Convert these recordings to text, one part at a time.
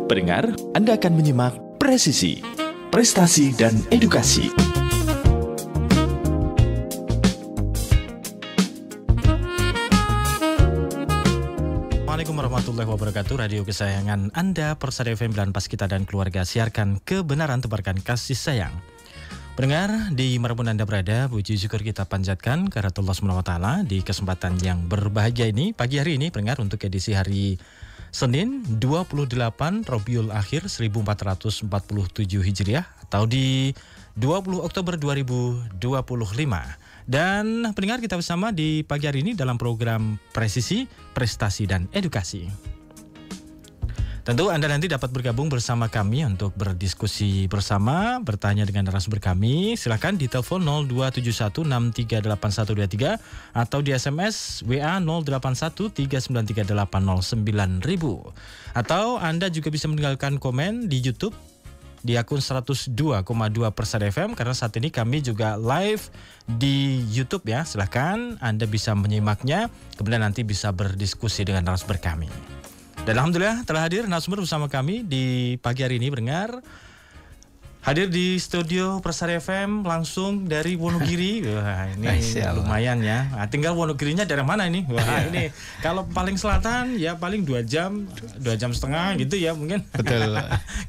Pendengar, Anda akan menyimak Presisi, Prestasi dan Edukasi. Assalamualaikum warahmatullahi wabarakatuh. Radio kesayangan Anda, Persada FM dan Pas Kita dan Keluarga siarkan kebenaran, tebarkan kasih sayang. Pendengar, di manapun Anda berada, puji syukur kita panjatkan kehadirat Allah SWT di kesempatan yang berbahagia ini. Pagi hari ini, pendengar, untuk edisi hari Senin 28 Rabiul Akhir 1447 Hijriah atau di 20 Oktober 2025. Dan pendengar, kita bersama di pagi hari ini dalam program Presisi, Prestasi dan Edukasi. Tentu Anda nanti dapat bergabung bersama kami untuk berdiskusi bersama, bertanya dengan narasumber kami. Silakan di telepon 0271638123 atau di SMS WA 081393809000. Atau Anda juga bisa meninggalkan komen di YouTube di akun 102,2 Persada FM, karena saat ini kami juga live di YouTube ya. Silakan Anda bisa menyimaknya, kemudian nanti bisa berdiskusi dengan narasumber kami. Dan alhamdulillah telah hadir narasumber bersama kami di pagi hari ini, pendengar. Hadir di studio Persada FM langsung dari Wonogiri. Wah, ini lumayan ya. Nah, tinggal Wonogirinya dari mana ini? Wah, ini kalau paling selatan ya paling 2 jam setengah gitu ya mungkin. Betul.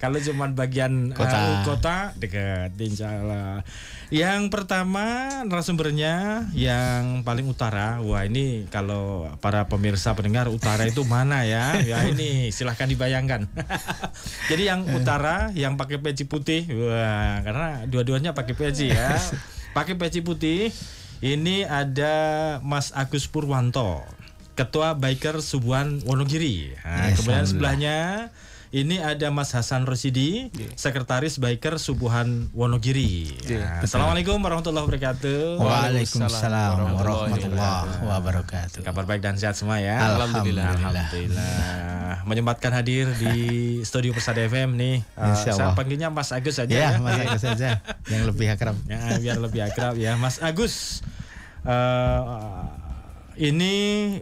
Kalau cuma bagian kota dekat, insyaallah. Yang pertama narasumbernya yang paling utara. Wah, ini kalau para pemirsa pendengar utara itu mana ya? Ya ini silahkan dibayangkan. Jadi yang utara yang pakai peci putih. Wah, karena dua-duanya pakai peci ya. Pakai peci putih. Ini ada Mas Agus Purwanto, Ketua Biker Subuhan Wonogiri. Nah, kemudian sebelahnya ini ada Mas Hasan Rosidi, Sekretaris Biker Subuhan Wonogiri. Nah, Assalamualaikum warahmatullahi wabarakatuh. Waalaikumsalam warahmatullahi wabarakatuh. Kabar baik dan sehat semua ya. Alhamdulillah. Menyempatkan hadir di studio Persada FM nih. Saya panggilnya Mas Agus saja ya. Mas Agus saja, yang lebih akrab. Ya, biar lebih akrab ya. Mas Agus, ini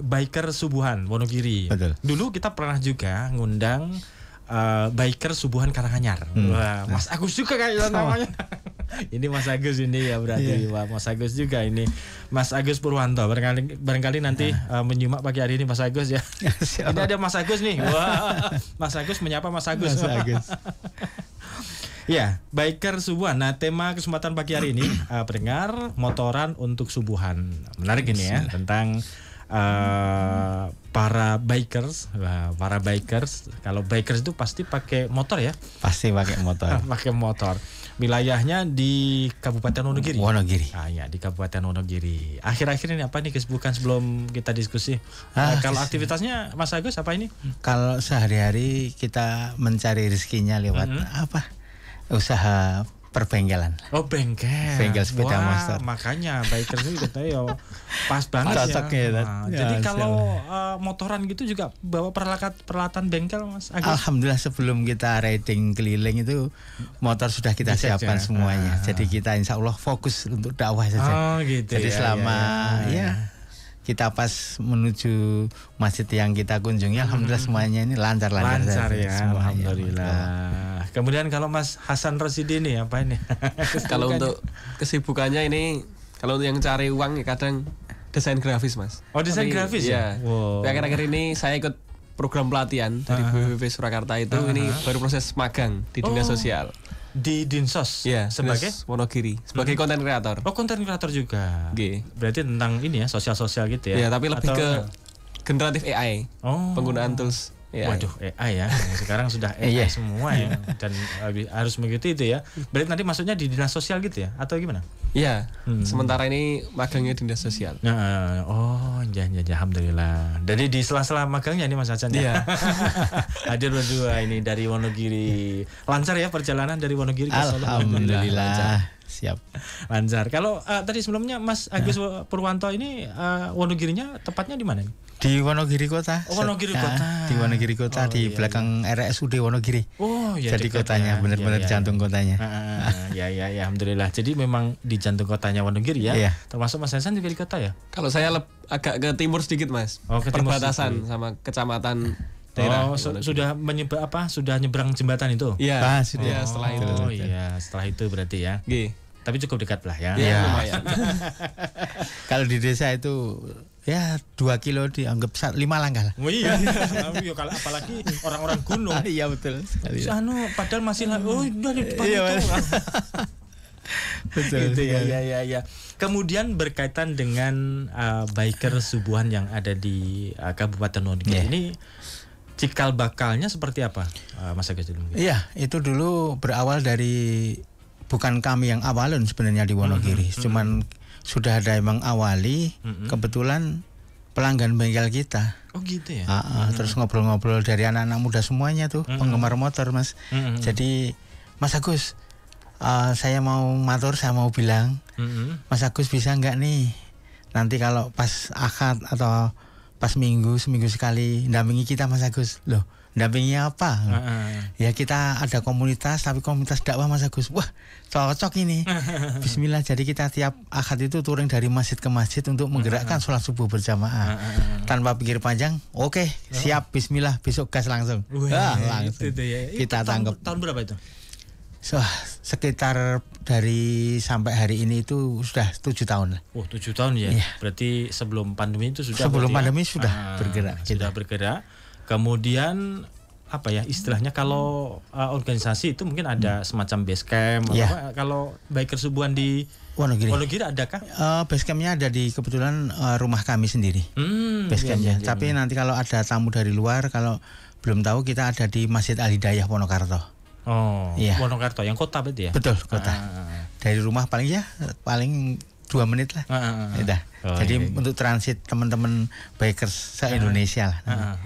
Biker Subuhan Wonogiri. Betul. Dulu kita pernah juga ngundang Biker Subuhan Karanganyar. Wah, Mas Agus juga kayak namanya. Ini Mas Agus ini ya berarti. Wah, Mas Agus juga ini. Mas Agus Purwanto. Barangkali nanti menyimak pagi hari ini Mas Agus ya. Ini ada Mas Agus nih. Wah, Mas Agus menyapa Mas Agus. Mas Agus. Ya, Biker Subuhan. Nah, tema kesempatan pagi hari ini pendengar, motoran untuk subuhan. Menarik ini ya, tentang para bikers. Kalau bikers itu pasti pakai motor ya? Pasti pakai motor. Pakai motor. Wilayahnya di Kabupaten Wonogiri. Ya, di Kabupaten Wonogiri. Akhir-akhir ini apa nih kesibukan sebelum kita diskusi? Kalau aktivitasnya Mas Agus apa ini? Kalau sehari-hari kita mencari rezekinya lewat usaha perbengkelan. Oh, bengkel sepeda motor. Makanya biker itu katanya pas banget ya. Jadi kalau motoran gitu juga bawa peralatan bengkel Mas Agus. Alhamdulillah, sebelum kita riding keliling itu motor sudah kita siapkan semuanya. Jadi kita insya Allah fokus untuk dakwah saja. Gitu. Jadi selama kita pas menuju masjid yang kita kunjungi, alhamdulillah semuanya ini lancar ya, alhamdulillah. Kemudian kalau Mas Hasan Rosidi ini apa ini? Kalau untuk kesibukannya ini, kalau yang cari uang ya kadang desain grafis Mas. Oh, desain grafis ya? Wow. Akhir-akhir ini saya ikut program pelatihan dari BPP Surakarta itu. Ini baru proses magang di dinas sosial. Di Dinsos ya, sebagai Wonogiri, sebagai konten kreator. Oh, konten kreator juga. Berarti tentang ini ya, sosial gitu ya. Iya, tapi lebih ke generatif AI. Penggunaan tools AI. Waduh, AI ya. Sekarang sudah AI semua ya. Dan harus mengikuti itu ya. Berarti nanti maksudnya di dinas sosial gitu ya atau gimana? Iya. Sementara ini magangnya dinas sosial. Alhamdulillah. Jadi di sela-sela magangnya ini Mas Hasan ya. Hadir berdua ini dari Wonogiri. Lancar ya perjalanan dari Wonogiri ke Solo. Alhamdulillah. Siap. Lancar. Kalau tadi sebelumnya Mas Agus Purwanto ini Wonogirinya tepatnya di mana? Di Wonogiri Kota. Wonogiri Kota. Di Wonogiri Kota, di belakang RSUD Wonogiri. Oh, ya. Jadi kotanya benar-benar jantung kotanya. Ya, alhamdulillah. Jadi memang di jantung kotanya Wonogiri ya. Iya. Termasuk Mas Hasan juga di kota ya? Kalau saya agak ke timur sedikit Mas. Oh, ke perbatasan timur sama kecamatan daerah. Sudah sudah nyebrang jembatan itu? Iya. sudah. Iya, setelah itu. Oh iya, setelah itu berarti ya. Nggih. Tapi cukup dekat lah ya. Iya, lumayan. Kalau di desa itu ya 2 kilo dianggap 5 langkah lah. Oh iya, kalau apalagi orang-orang gunung. Iya betul sekali. Padahal masih udah di depan Iya, itu. Betul. Gitu ya. Kemudian berkaitan dengan biker subuhan yang ada di Kabupaten Wonogiri ini, cikal bakalnya seperti apa, Mas Agus dulu? Iya, itu dulu berawal dari bukan kami yang awalin sebenarnya di Wonogiri, cuman sudah ada emang awali, kebetulan pelanggan bengkel kita. Oh gitu ya. Terus ngobrol-ngobrol dari anak-anak muda semuanya tuh, penggemar motor Mas. Jadi Mas Agus, saya mau matur, saya mau bilang, Mas Agus bisa nggak nih nanti kalau pas akad atau pas seminggu sekali dampingi kita Mas Agus. Loh, dampingi apa? Ya kita ada komunitas, tapi komunitas dakwah Mas Agus. Wah, cocok ini. Bismillah, jadi kita tiap akad itu touring dari masjid ke masjid untuk menggerakkan sholat subuh berjamaah. Tanpa pikir panjang, oke, siap, bismillah, besok gas langsung. Langsung. Kita tangkap. Tahun berapa itu? Sekitar dari sampai hari ini itu sudah 7 tahun lah. Oh, 7 tahun ya. Iya. Berarti sebelum pandemi itu sudah. Sebelum pandemi sudah bergerak. Sudah bergerak. Kemudian apa ya istilahnya, kalau organisasi itu mungkin ada semacam base camp. Kalau biker subuhan di Wonogiri adakah? Base campnya ada di kebetulan rumah kami sendiri. Base campnya. Tapi nanti kalau ada tamu dari luar, kalau belum tahu, kita ada di Masjid Al Hidayah Wonokarto. Oh, iya. Wonokarto yang kota berarti ya? Betul, kota. Dari rumah paling 2 menit lah. Jadi untuk transit teman-teman bikers se-Indonesia lah.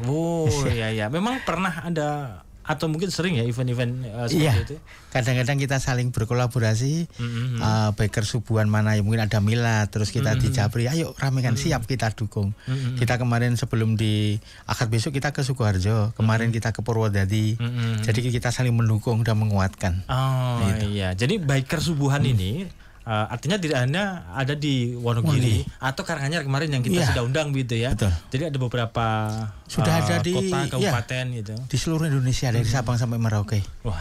Iya. Memang pernah ada atau mungkin sering ya event-event seperti itu? Kadang-kadang kita saling berkolaborasi. Biker subuhan mana yang mungkin ada milad, terus kita di Japri, ayo ramekan, siap kita dukung. Kita kemarin sebelum di akad besok kita ke Sukoharjo, kemarin kita ke Purwodadi. Jadi kita saling mendukung dan menguatkan. Iya. Jadi biker subuhan ini artinya tidak hanya ada di Wonogiri atau Karanganyar kemarin yang kita sudah undang gitu ya. Betul. Jadi ada beberapa sudah ada di kota, kabupaten gitu. Di seluruh Indonesia, dari Sabang sampai Merauke. Wah.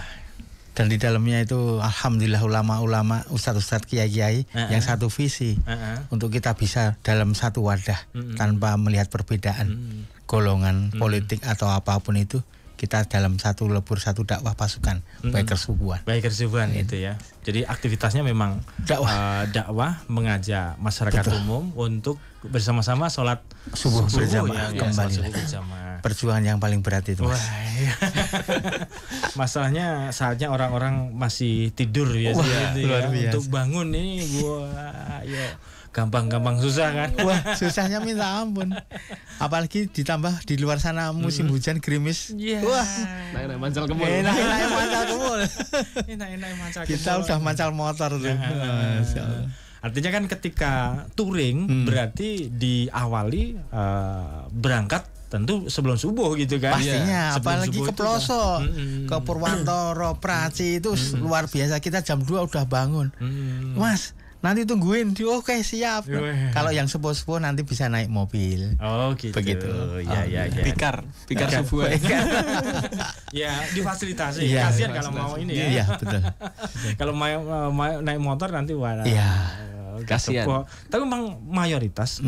Dan di dalamnya itu alhamdulillah ulama-ulama, ustadz-ustadz, kiai-kiai yang satu visi untuk kita bisa dalam satu wadah tanpa melihat perbedaan golongan politik atau apapun itu. Kita dalam satu lebur, satu dakwah pasukan biker subuhan. Biker subuhan itu ya. Jadi aktivitasnya memang dakwah mengajak masyarakat umum untuk bersama-sama sholat subuh berjamaah kembali. Perjuangan yang paling berat itu, Mas. Masalahnya saatnya orang-orang masih tidur ya. Luar biasa. Untuk bangun ini gampang-gampang susah kan. Wah, susahnya minta ampun. Apalagi ditambah di luar sana musim hujan gerimis. Wah, enak mancal kemul. Enak mancal kemul. Enak mancal kemul. Kita udah mancal motor tuh. Artinya kan ketika touring berarti diawali berangkat tentu sebelum subuh gitu kan. Pastinya, apalagi ke pelosok, ke Purwantoro, Praci itu luar biasa. Kita jam 2 udah bangun. Mas, nanti tungguin. Oke, siap. Kalau yang sepuh-sepuh nanti bisa naik mobil. Oh gitu. Begitu. Ya. Pikar subuh. Ya, difasilitasi. Kasihan kalau mau ini ya. Iya, betul. Kalau mau naik motor nanti kasihan. Tapi memang mayoritas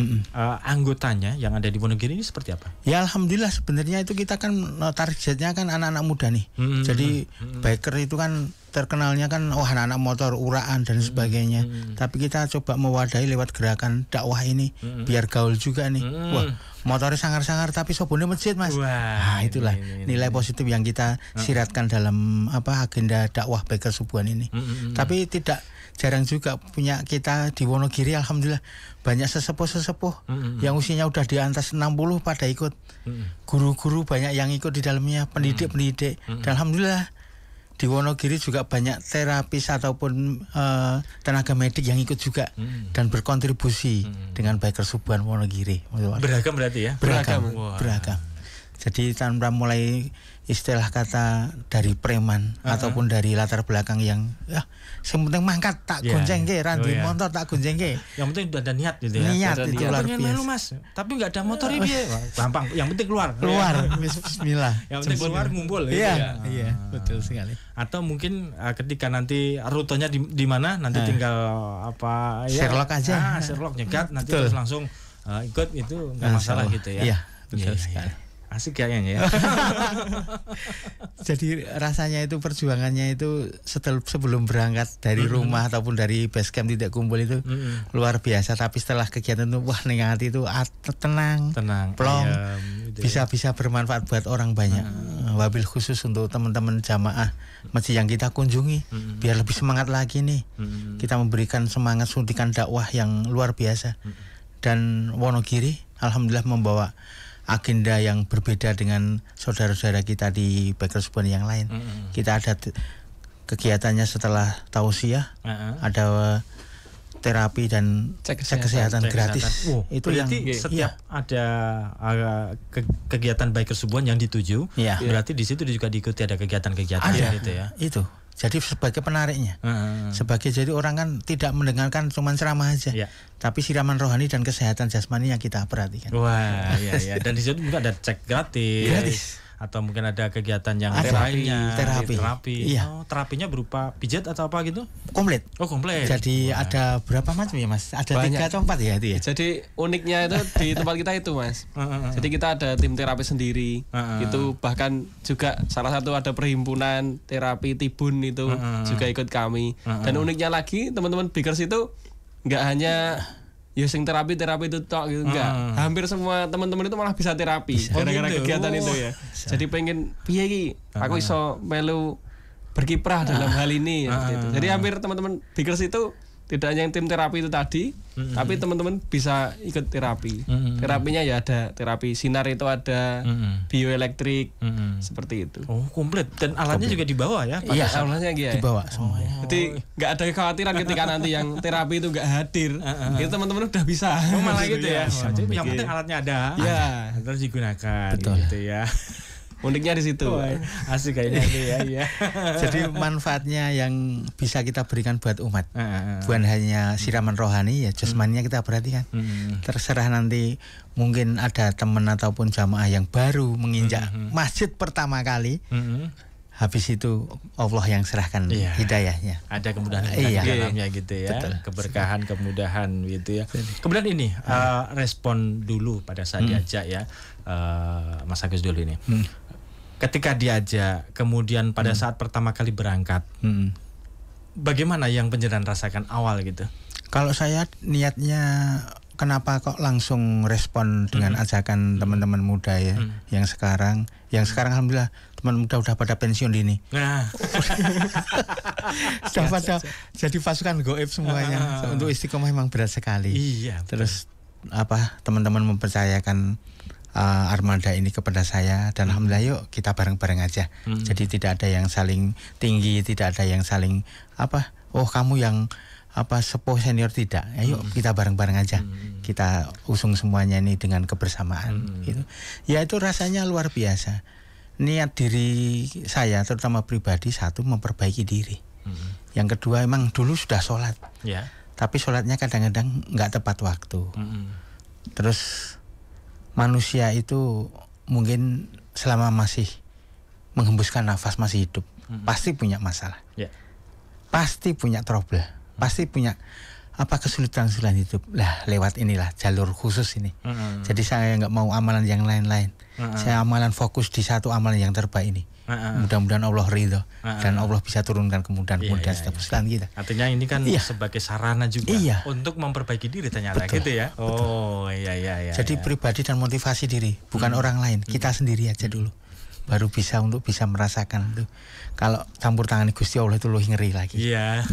anggotanya yang ada di Wonogiri ini seperti apa? Ya alhamdulillah, sebenarnya itu kita kan targetnya kan anak-anak muda nih. Jadi biker itu kan terkenalnya kan anak-anak motor, uraan dan sebagainya. Tapi kita coba mewadahi lewat gerakan dakwah ini biar gaul juga nih. Wah, motornya sangar-sangar tapi sobone masjid, Mas. Nah, itulah nilai positif yang kita siratkan dalam agenda dakwah biker subuhan ini. Tapi tidak jarang juga punya kita di Wonogiri, alhamdulillah banyak sesepuh-sesepuh yang usianya udah di atas 60 pada ikut. Guru-guru banyak yang ikut di dalamnya, pendidik-pendidik. Dan alhamdulillah di Wonogiri juga banyak terapis ataupun tenaga medik yang ikut juga dan berkontribusi dengan biker subuhan Wonogiri. Beragam berarti ya? Beragam. Jadi tanpa mulai istilah kata dari preman ataupun dari latar belakang yang ya yang penting mangkat tak goncengke, randu motor tak goncengke. Yang penting udah ada niat gitu ya. Niat itu luar pengen biasa. melu Mas, tapi nggak ada motor ini. Gampang, yang penting keluar. Bismillah. Yang penting keluar ngumpul gitu Iya, ya. iya, betul sekali. Atau mungkin ketika nanti rutenya di mana nanti tinggal apa ya, Sherlock aja. Sherlock nyegat nanti Betul. terus langsung ikut itu nggak masalah gitu ya. Iya, betul sekali. Asik kayaknya ya. Jadi rasanya itu perjuangannya itu sebelum berangkat dari rumah ataupun dari base camp titik kumpul itu luar biasa. Tapi setelah kegiatan itu wah ning hati itu tenang, plong, ayam, gitu ya. bisa bermanfaat buat orang banyak. Wabil khusus untuk teman-teman jamaah masjid yang kita kunjungi biar lebih semangat lagi nih. Kita memberikan semangat suntikan dakwah yang luar biasa. Dan Wonogiri alhamdulillah membawa agenda yang berbeda dengan saudara-saudara kita di Bakers Bond yang lain. Kita ada kegiatannya setelah tausiah, ada terapi dan cek kesehatan gratis. Itu yang setiap ada kegiatan Bakers Bond yang dituju, berarti di situ juga diikuti ada kegiatan-kegiatan gitu ya. Itu. Jadi sebagai penariknya, sebagai jadi orang kan tidak mendengarkan cuma ceramah aja, tapi siraman rohani dan kesehatan jasmani yang kita perhatikan. Wah, iya. Dan di situ juga ada cek gratis. Atau mungkin ada kegiatan yang lainnya, terapi. Iya. Oh, terapinya berupa pijat atau apa gitu? Komplit. Oh, komplit. Jadi ada berapa macam ya Mas? Ada 3 atau 4 ya itu ya? Jadi uniknya itu di tempat kita itu Mas. Jadi kita ada tim terapi sendiri. Itu bahkan juga salah satu ada perhimpunan terapi Tibun itu juga ikut kami. Dan uniknya lagi teman-teman Bakers itu nggak hanya ya sing terapi itu tok gitu enggak. Hampir semua teman-teman itu malah bisa terapi gara-gara kegiatan itu ya. Jadi pengen piye iki aku iso melu berkiprah dalam hal ini seperti itu. Jadi hampir teman-teman Bakers itu tidak hanya yang tim terapi itu tadi, tapi teman-teman bisa ikut terapi. Terapinya ya ada terapi sinar itu ada, bioelektrik seperti itu. Oh, komplit dan alatnya juga dibawa ya? Iya, alatnya gitu ya. Dibawa semua. Jadi nggak ada kekhawatiran ketika nanti yang terapi itu nggak hadir, itu teman-teman udah bisa. Oh, malah gitu ya. Yang penting alatnya ada. Iya. Terus digunakan. Betul. Gitu ya. Uniknya di situ. Asik kayaknya itu ya. Jadi manfaatnya yang bisa kita berikan buat umat. Bukan hanya siraman rohani ya, jasmaninya kita perhatikan. Terserah nanti mungkin ada teman ataupun jamaah yang baru menginjak masjid pertama kali. Habis itu Allah yang serahkan hidayahnya. Ada kemudahan di dalamnya gitu ya. Betul. Keberkahan, kemudahan gitu ya. Kemudian ini respon dulu pada saat diajak ya. Mas Agus dulu ini. Ketika diajak, kemudian pada saat pertama kali berangkat, bagaimana yang penjenengan rasakan awal gitu? Kalau saya niatnya kenapa kok langsung respon dengan ajakan teman-teman muda ya, yang sekarang alhamdulillah teman muda udah pada pensiun dini. Nah, sudah pada jadi pasukan goib semuanya. Untuk istiqomah memang berat sekali. Iya. Terus teman-teman mempercayakan armada ini kepada saya dan alhamdulillah yuk kita bareng-bareng aja. Jadi tidak ada yang saling tinggi, tidak ada yang saling kamu yang sepuh senior tidak. Ayo kita bareng-bareng aja. Kita usung semuanya ini dengan kebersamaan gitu. Ya itu rasanya luar biasa. Niat diri saya terutama pribadi satu memperbaiki diri. Yang kedua emang dulu sudah sholat. Tapi sholatnya kadang-kadang nggak tepat waktu. Terus manusia itu mungkin selama masih menghembuskan nafas masih hidup pasti punya masalah, pasti punya trouble, pasti punya kesulitan hidup. Lah lewat inilah jalur khusus ini. Jadi saya nggak mau amalan yang lain-lain. Saya amalan fokus di satu amalan yang terbaik ini. Mudah-mudahan Allah ridho dan Allah bisa turunkan kemudahan-kemudahan setiap kesalahan kita. Artinya ini kan sebagai sarana juga untuk memperbaiki diri ternyata. Betul. Gitu ya. Oh iya. Jadi pribadi dan motivasi diri, bukan orang lain, kita sendiri aja dulu. Baru bisa merasakan itu. Kalau campur tangan Gusti Allah itu lebih ngeri lagi. Iya.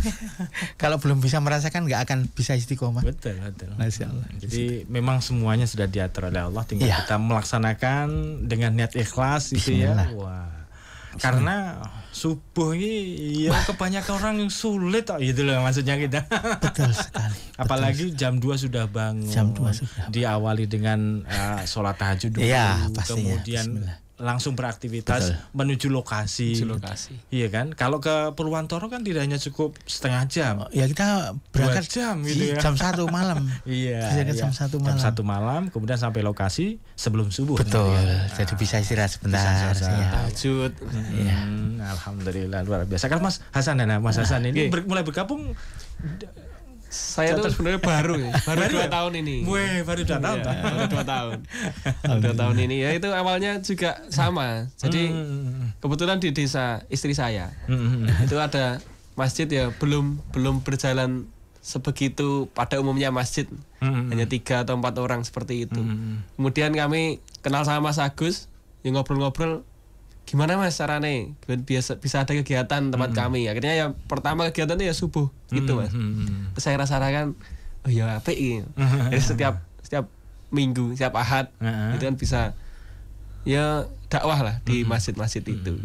Kalau belum bisa merasakan nggak akan bisa istiqomah. Betul. Masya Allah. Jadi memang semuanya sudah diatur oleh Allah, tinggal kita melaksanakan dengan niat ikhlas itu ya. Wah. Karena subuh ini ya kebanyakan orang yang sulit gitu loh maksudnya kita. Betul sekali. Apalagi jam 2 sudah bangun. Jam 2 sudah. Diawali dengan sholat tahajud dulu. Iya, pastinya. Kemudian Bismillah. langsung beraktivitas menuju lokasi. Iya kan? Kalau ke Purwantoro kan tidak hanya cukup setengah jam. Ya kita berangkat 2 jam gitu ya. jam 1 malam. Iya. Jam 1 malam. Jam 1 malam, kemudian sampai lokasi sebelum subuh. Betul. Ya. Jadi bisa istirahat sebentar. Tahajud. Iya. Alhamdulillah luar biasa. Kan Mas Hasan Hasan ini mulai bergabung. Saya tuh sebenarnya baru 2 tahun ini. Weh, baru 2 tahun. Baru 2 tahun. 2 tahun ini ya itu awalnya juga sama. Jadi kebetulan di desa istri saya itu ada masjid ya belum berjalan sebegitu pada umumnya masjid. Hanya 3 atau 4 orang seperti itu. Kemudian kami kenal sama Mas Agus, yang ngobrol-ngobrol gimana Mas carane bisa ada kegiatan tempat kami. Akhirnya ya pertama kegiatan itu ya subuh gitu Mas. Saya rasakan oh ya apik iki. Jadi setiap minggu, setiap Ahad itu kan bisa ya dakwah lah di masjid-masjid itu.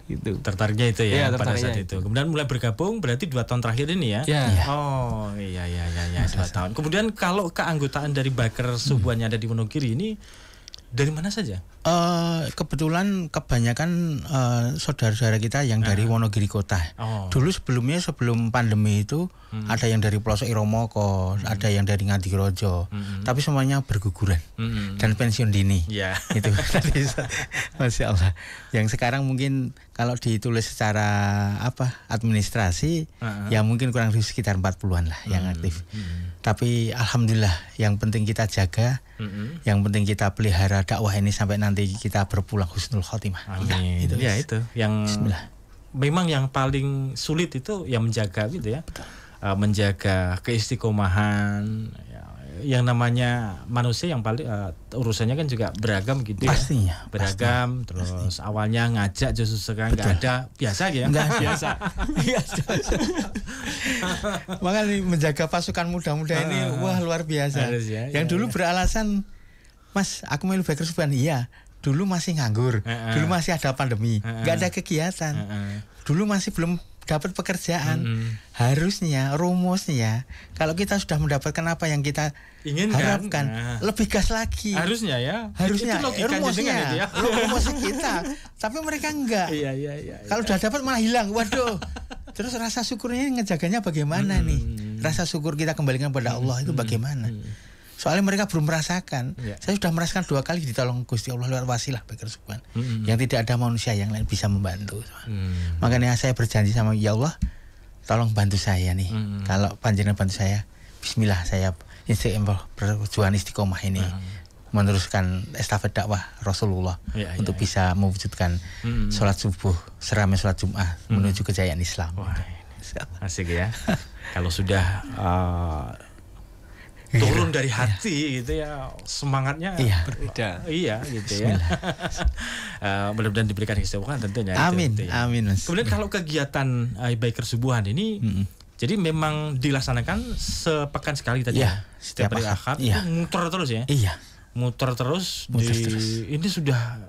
Gitu. Tertariknya itu ya, pada saat itu. Kemudian mulai bergabung berarti 2 tahun terakhir ini ya. Oh iya 2 tahun. Kemudian kalau keanggotaan dari Biker Subuhan yang ada di Wonogiri ini dari mana saja? Kebetulan kebanyakan saudara-saudara kita yang dari Wonogiri kota. Dulu sebelum pandemi itu ada yang dari pelosok Iromoko, ada yang dari Ngadirojo, tapi semuanya berguguran dan pensiun dini. Itu Masya Allah. Yang sekarang mungkin kalau ditulis secara administrasi ya mungkin kurang lebih sekitar 40-an lah yang aktif. Tapi alhamdulillah yang penting kita jaga, yang penting kita pelihara dakwah ini sampai nanti kita berpulang husnul khotimah. Amin. Ya itu yang memang yang paling sulit itu yang menjaga gitu ya. Menjaga keistiqomahan. Yang namanya manusia yang paling urusannya kan juga beragam gitu ya. Pastinya. Beragam terus awalnya ngajak justru sekarang nggak ada biasa ya. Nggak biasa. Makanya menjaga pasukan muda-muda ini wah luar biasa. Harus, ya, yang dulu beralasan Mas, aku melu Biker Subuhan. Iya, dulu masih nganggur, dulu masih ada pandemi, nggak ada kegiatan, dulu masih belum dapat pekerjaan. Harusnya rumusnya kalau kita sudah mendapatkan apa yang kita harapkan, lebih gas lagi. Harusnya ya. Harusnya itu rumusnya, ya. rumusnya kita. Tapi mereka enggak. Iya. Kalau udah dapat malah hilang. Waduh. Terus rasa syukurnya ngejaganya bagaimana nih? Rasa syukur kita kembalikan pada Allah itu bagaimana? Soalnya mereka belum merasakan. Saya sudah merasakan 2 kali ditolong Gusti Allah lewat wasilah Biker Subuhan. Yang tidak ada manusia yang lain bisa membantu. Makanya saya berjanji sama ya Allah, tolong bantu saya nih. Kalau panjenengan bantu saya, bismillah saya berjuang istiqomah ini. Meneruskan estafet dakwah Rasulullah untuk bisa mewujudkan sholat subuh seramai sholat Jumat menuju kejayaan Islam. Asik ya. Kalau sudah turun dari hati gitu ya, semangatnya berbeda. Iya gitu ya. Mudah-mudahan diberikan istiqomah tentunya. Amin. Itu, ya. Amin. Mas. Kemudian kalau kegiatan Biker Subuhan ini jadi memang dilaksanakan sepekan sekali tadi. Setiap hari Ahad muter terus ya. Iya. Muter terus. Ini sudah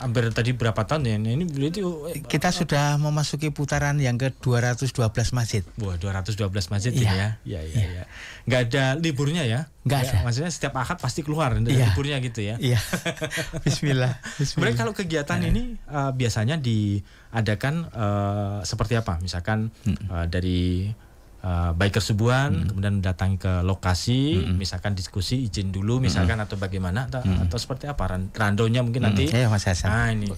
hampir tadi berapa tahun ya? Ini berarti kita sudah memasuki putaran yang ke 212 masjid. Wah, 212 masjid ini ya. Iya. Enggak ada liburnya ya? Enggak ada. Maksudnya setiap Ahad pasti keluar liburnya gitu ya. Iya. Bismillah. Sebenarnya kalau kegiatan ini biasanya diadakan seperti apa? Misalkan dari Biker Subuhan kemudian datang ke lokasi, misalkan diskusi izin dulu misalkan atau bagaimana atau seperti apa randonya mungkin nanti. Mas Hasan. Ini.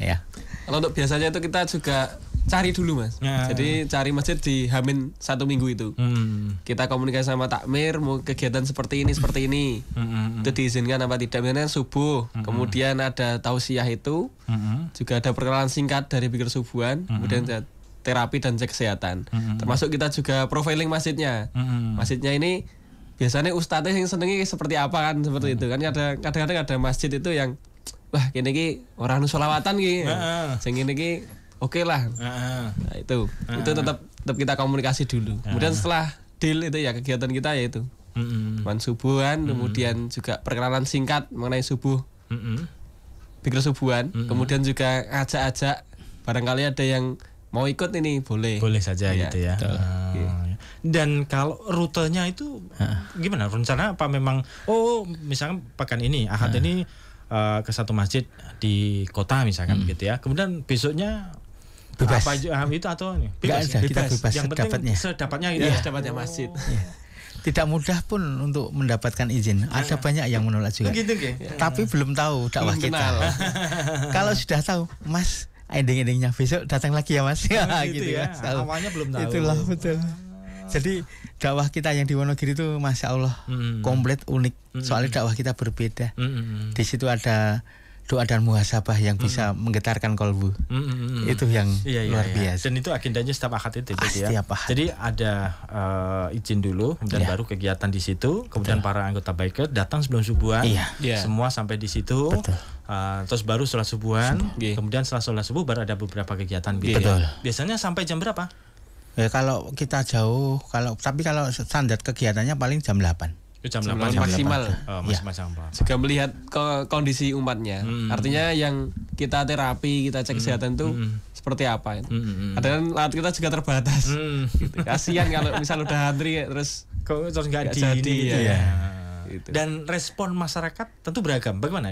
Kalau untuk biasanya itu kita juga cari dulu Mas. Jadi cari masjid di Hamin 1 minggu itu. Kita komunikasi sama takmir mau kegiatan seperti ini. Itu diizinkan apa tidak. Misalnya subuh, kemudian ada tausiah itu, juga ada perkenalan singkat dari Biker Subuhan, kemudian terapi dan cek kesehatan. Termasuk kita juga profiling masjidnya. Masjidnya ini biasanya ustadznya yang senengi seperti apa kan, seperti itu kan. Kadang-kadang ada masjid itu yang wah kene iki ora anu selawatan iki. Sing ngene iki oke lah. Nah, itu tetap kita komunikasi dulu. Kemudian setelah deal itu ya kegiatan kita yaitu subuhan, kemudian juga perkenalan singkat mengenai subuh. Bikir subuhan, kemudian juga ajak-ajak barangkali ada yang mau ikut ini boleh saja Iya, gitu ya. betul. Dan kalau rutenya itu gimana? Rencana apa memang misalkan pekan ini Ahad ini ke satu masjid di kota misalkan gitu ya. Kemudian besoknya Bebas. apa itu atau ini? Nggak ada, kita bebas Yang penting sedapatnya. sedapatnya gitu. Iya, ya. dapatnya masjid. Tidak mudah pun untuk mendapatkan izin. Ada banyak yang menolak juga. Gitu Ki. Tapi belum tahu dakwah Belum kita. kenal. Kalau sudah tahu, Mas, ending-endingnya besok datang lagi ya Mas. Ya, gitu ya. Mas. Tahu. Awalnya belum tahu. Itulah betul. Jadi dakwah kita yang di Wonogiri itu Masya Allah komplit unik. Soalnya dakwah kita berbeda. Di situ ada doa dan muhasabah yang bisa menggetarkan kolbu. Itu yang luar biasa. Dan itu agendanya setiap Ahad itu ya. Setiap Ahad. Jadi ada izin dulu, kemudian baru kegiatan di situ, kemudian para anggota biker datang sebelum subuhan. Iya. Semua sampai di situ. Betul. Terus baru sholat subuhan, Iya. kemudian setelah sholat subuh baru ada beberapa kegiatan gitu. Betul. Ya. Biasanya sampai jam berapa? Ya kalau kita jauh, tapi kalau standar kegiatannya paling jam 8. Jam Jam 8 maksimal. masih macam apa? Juga melihat kondisi umatnya. Artinya yang kita terapi, kita cek kesehatan itu seperti apa. Kadang laut kita juga terbatas. Gitu. Kasihan kalau misal udah antri terus Kok terus nggak nggak jadi, gitu ya. ya. Gitu. Dan respon masyarakat tentu beragam. Bagaimana?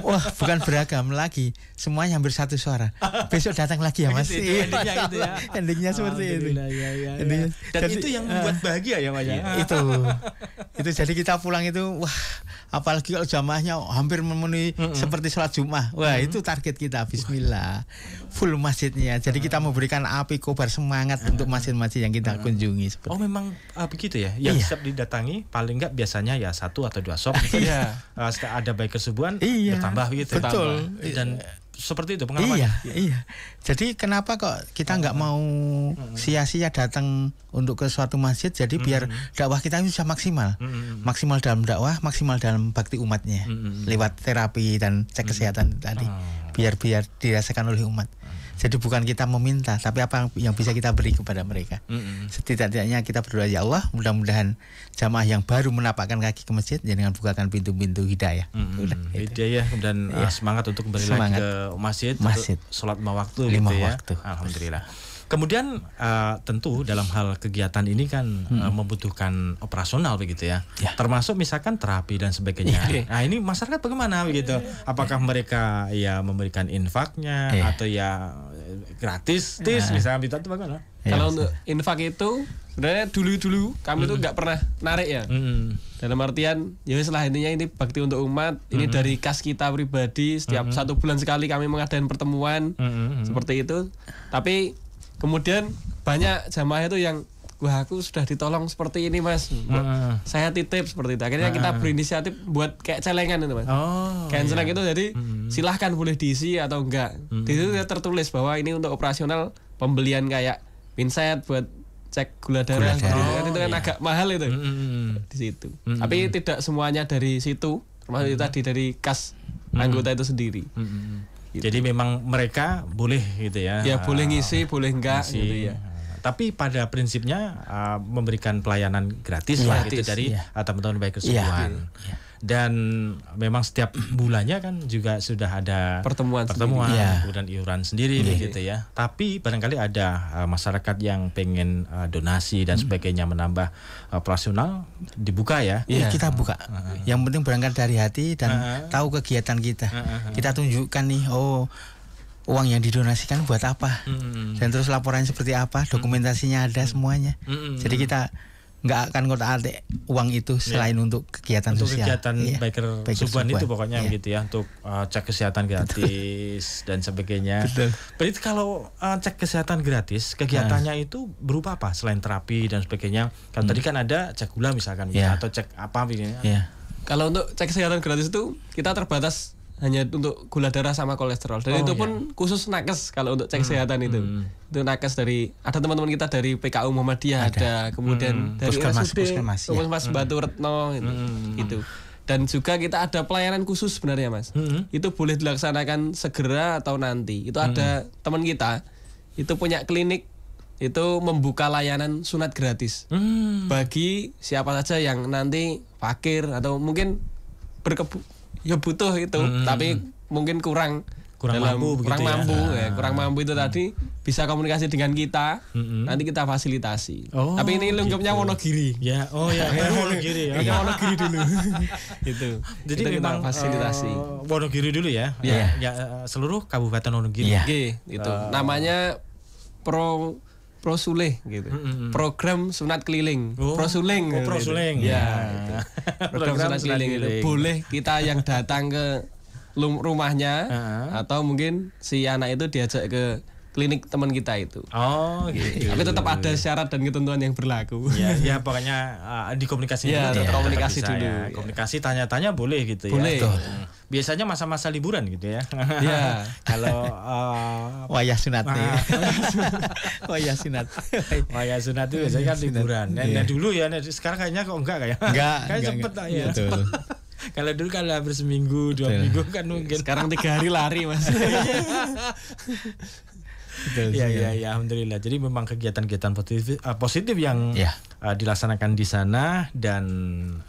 Wah, bukan beragam lagi. Semuanya hampir satu suara. Besok datang lagi ya Mas. Gitu, itu endingnya gitu ya. Endingnya seperti itu. Alhamdulillah, ya. Endingnya. Dan Jadi, itu yang membuat bahagia ya Mas ya. Itu jadi kita pulang itu wah, apalagi kalau jamaahnya hampir memenuhi seperti sholat Jumat. Wah, itu target kita. Bismillah. Full masjidnya. Jadi kita memberikan api kobar semangat untuk masjid-masjid yang kita kunjungi seperti. Oh memang begitu ya. Yang setiap didatangi paling enggak biasanya ya 1 atau 2 shop. Iya. Ada biker subuhan Iya, bertambah gitu. betul. Dan seperti itu pengalamannya. Iya. Jadi kenapa kok kita nggak mau sia-sia datang untuk ke suatu masjid? Jadi biar dakwah kita itu bisa maksimal, maksimal dalam dakwah, maksimal dalam bakti umatnya, lewat terapi dan cek kesehatan tadi, biar dirasakan oleh umat. Jadi bukan kita meminta, tapi apa yang bisa kita beri kepada mereka. Setidaknya kita berdoa ya Allah, mudah-mudahan jamaah yang baru menapakkan kaki ke masjid, jangan bukakan pintu-pintu hidayah. Hidayah dan semangat untuk kembali lagi ke masjid. Untuk sholat 5 waktu 5 gitu ya. waktu. Alhamdulillah. Kemudian tentu dalam hal kegiatan ini kan membutuhkan operasional begitu ya. Termasuk misalkan terapi dan sebagainya. Nah ini masyarakat bagaimana begitu? Apakah mereka ya memberikan infaknya atau ya gratis misalnya itu bagaimana? Kalau untuk infak itu sebenarnya dulu kami tuh nggak pernah narik ya. Dalam artian ya setelah intinya ini bakti untuk umat, ini dari kas kita pribadi setiap 1 bulan sekali kami mengadakan pertemuan seperti itu. Tapi kemudian banyak jamaah itu yang wah aku sudah ditolong seperti ini Mas, saya titip seperti itu. Akhirnya kita berinisiatif buat kayak celengan itu Mas. Kayak celeng itu jadi silahkan boleh diisi atau enggak. Di situ tertulis bahwa ini untuk operasional pembelian kayak pinset buat cek gula darah. Itu kan agak mahal itu di situ. Tapi tidak semuanya dari situ, termasuk itu tadi dari kas anggota itu sendiri. Gitu. Jadi memang mereka boleh gitu ya. Ya boleh ngisi, boleh enggak gitu ya. Tapi pada prinsipnya memberikan pelayanan gratis lah gitu dari teman-teman biker subuhan. Dan memang setiap bulannya kan juga sudah ada pertemuan kemudian iuran sendiri begitu ya. Tapi barangkali ada masyarakat yang pengen donasi dan sebagainya menambah operasional dibuka ya. Kita buka. Yang penting berangkat dari hati dan tahu kegiatan kita. Kita tunjukkan nih uang yang didonasikan buat apa dan terus laporannya seperti apa, dokumentasinya ada semuanya. Jadi kita nggak akan ngotak-atik uang itu selain untuk kegiatan sosial. Kegiatan biker subuhan itu pokoknya begitu ya, untuk cek kesehatan gratis dan sebagainya. Berarti kalau cek kesehatan gratis, kegiatannya itu berupa apa selain terapi dan sebagainya? Kan tadi kan ada cek gula misalkan atau cek apa begini. Kalau untuk cek kesehatan gratis itu kita terbatas hanya untuk gula darah sama kolesterol. Dan itu pun khusus nakes kalau untuk cek kesehatan itu. Itu nakes dari ada teman-teman kita dari PKU Muhammadiyah ada kemudian dari Puskesmas Batu Retno itu. Dan juga kita ada pelayanan khusus sebenarnya Mas. Itu boleh dilaksanakan segera atau nanti. Itu ada teman kita itu punya klinik itu membuka layanan sunat gratis bagi siapa saja yang nanti fakir atau mungkin ya butuh itu, tapi mungkin kurang mampu begitu kurang mampu itu tadi bisa komunikasi dengan kita, nanti kita fasilitasi. Tapi ini lengkapnya Wonogiri. Ya, Wonogiri ya. Wonogiri dulu. Itu. Jadi kita memang fasilitasi. Wonogiri dulu ya. Ya. Seluruh Kabupaten Wonogiri. Itu. Namanya Prosuleh gitu. Program sunat keliling. Prosuling. Prosuling. Ya. Program sunat keliling itu. Boleh kita yang datang ke rumahnya atau mungkin si anak itu diajak ke klinik teman kita itu. Gitu. Tapi tetap ada syarat dan ketentuan yang berlaku. Ya pokoknya dikomunikasi dulu. Komunikasi dulu. Ya. Komunikasi tanya-tanya boleh gitu ya. Boleh. Biasanya masa-masa liburan gitu ya. Ya. Kalau wayah sunat nih. Wayah sunat. Wayah sunat itu biasanya kan liburan. Nah, dulu ya, sekarang kayaknya kok enggak kayak. Kayak cepet lah ya. Cepet. Kalau dulu kan hampir seminggu, 2 minggu kan mungkin. Sekarang 3 hari lari Mas. Ya, alhamdulillah. Jadi memang kegiatan-kegiatan positif yang dilaksanakan di sana dan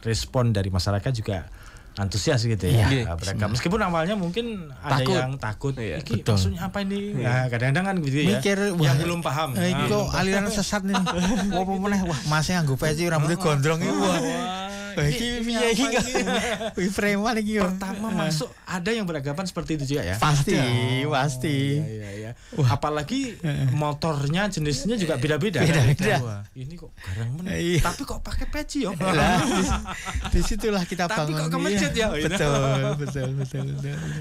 respon dari masyarakat juga antusias gitu ya. Beragam. Meskipun awalnya mungkin ada yang takut. Iki maksudnya apa ini? Nah, kadang-kadang kan gitu ya. Mikir yang belum paham. Kok aliran sesat nih. Wah, masih nganggo peci rambutnya gondrong iki. Iki piye iki kok? Preman iki yo. Pertama masuk ada yang beranggapan seperti itu juga ya. Pasti. Iya. Apalagi motornya jenisnya juga beda-beda. Beda-beda. Ini kok garang men. Tapi kok pakai peci yo. Disitulah kita bangun. Tapi kok ke masjid ya. Betul.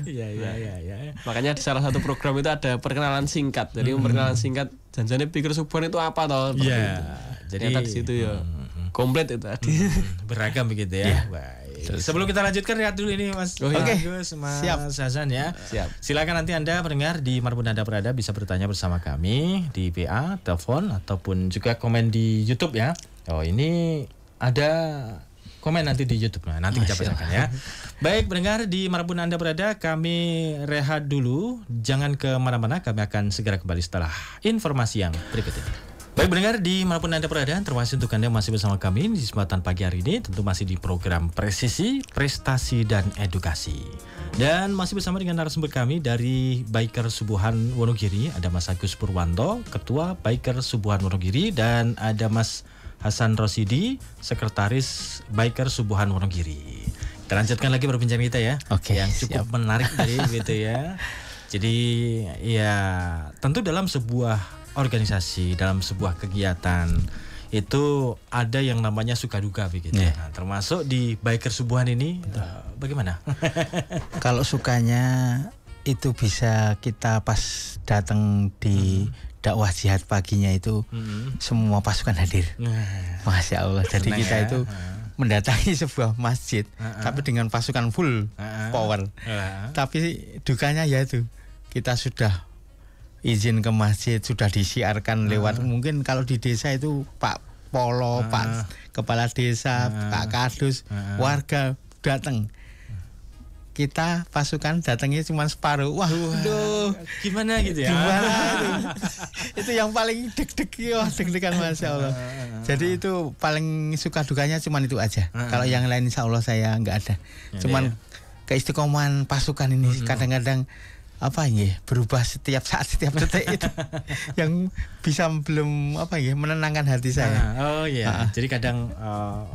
Iya. Makanya di salah satu program itu ada perkenalan singkat. Jadi perkenalan singkat janjane pikir subuhan itu apa toh? Iya. Jadi di situ ya. Komplit itu tadi. Beragam begitu ya. Baik. Sebelum kita lanjutkan lihat dulu ini Mas. Mas Hasan ya. Siap. Silakan nanti Anda pendengar di manapun Anda berada bisa bertanya bersama kami di PA, telepon ataupun juga komen di YouTube ya. Ini ada komen nanti di YouTube. Nah, nanti kita bacakan ya. Baik pendengar di manapun Anda berada, kami rehat dulu. Jangan kemana-mana, kami akan segera kembali setelah informasi yang berikut ini. Baik pendengar di manapun Anda berada, termasuk untuk Anda masih bersama kami di kesempatan pagi hari ini, tentu masih di program Presisi, Prestasi dan Edukasi. Dan masih bersama dengan narasumber kami dari Biker Subuhan Wonogiri, ada Mas Agus Purwanto, Ketua Biker Subuhan Wonogiri, dan ada Mas Hasan Rosidi, Sekretaris Biker Subuhan Wonogiri. Kita lanjutkan lagi perbincangan kita ya, yang cukup menarik tadi gitu ya. Jadi ya tentu dalam sebuah organisasi, dalam sebuah kegiatan itu ada yang namanya suka duka begitu. Nah, termasuk di Biker Subuhan ini bagaimana? Kalau sukanya itu bisa kita pas datang di dakwah jihad paginya itu semua pasukan hadir. Masya Allah. Jadi kita itu mendatangi sebuah masjid tapi dengan pasukan full power. Tapi dukanya ya itu kita sudah izin ke masjid, sudah disiarkan lewat mungkin kalau di desa itu Pak Polo, Pak Kepala Desa, Pak Kadus, warga datang. Kita pasukan datangnya cuma separuh. Waduh, gimana gitu ya? Itu yang paling deg-degan Masya Allah. Jadi itu paling suka dukanya cuma itu aja. Kalau yang lain insya Allah saya nggak ada. Cuman keistiqomahan pasukan ini kadang-kadang berubah setiap saat, setiap detik itu yang bisa menenangkan hati saya. Jadi kadang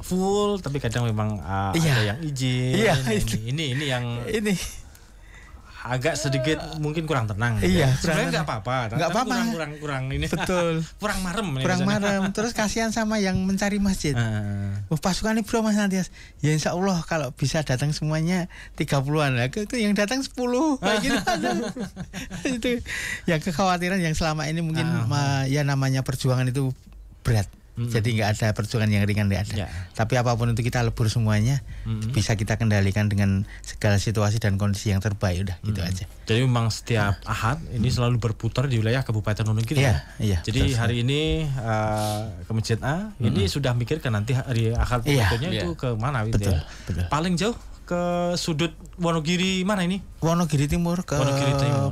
full tapi kadang memang ada yang izin. Ini yang agak sedikit mungkin kurang tenang. Sebenarnya nggak apa-apa. Nggak apa-apa. Kurang ini. Betul. kurang marem. Terus kasihan sama yang mencari masjid. Pasukan ini bro Mas Nantias. Ya insya Allah kalau bisa datang semuanya 30-an. Itu yang datang 10. Gitu itu yang kekhawatiran yang selama ini mungkin ya namanya perjuangan itu berat. Jadi nggak ada perjuangan yang ringan, nggak ada. Tapi apapun itu kita lebur semuanya, bisa kita kendalikan dengan segala situasi dan kondisi yang terbaik, udah gitu aja. Jadi memang setiap Ahad ini selalu berputar di wilayah Kabupaten Wonogiri. Iya. Jadi hari ini ke Masjid A, ini sudah mikirkan nanti hari Ahad berikutnya itu ke mana gitu ya. Betul. Paling jauh ke sudut Wonogiri mana ini? Wonogiri Timur ke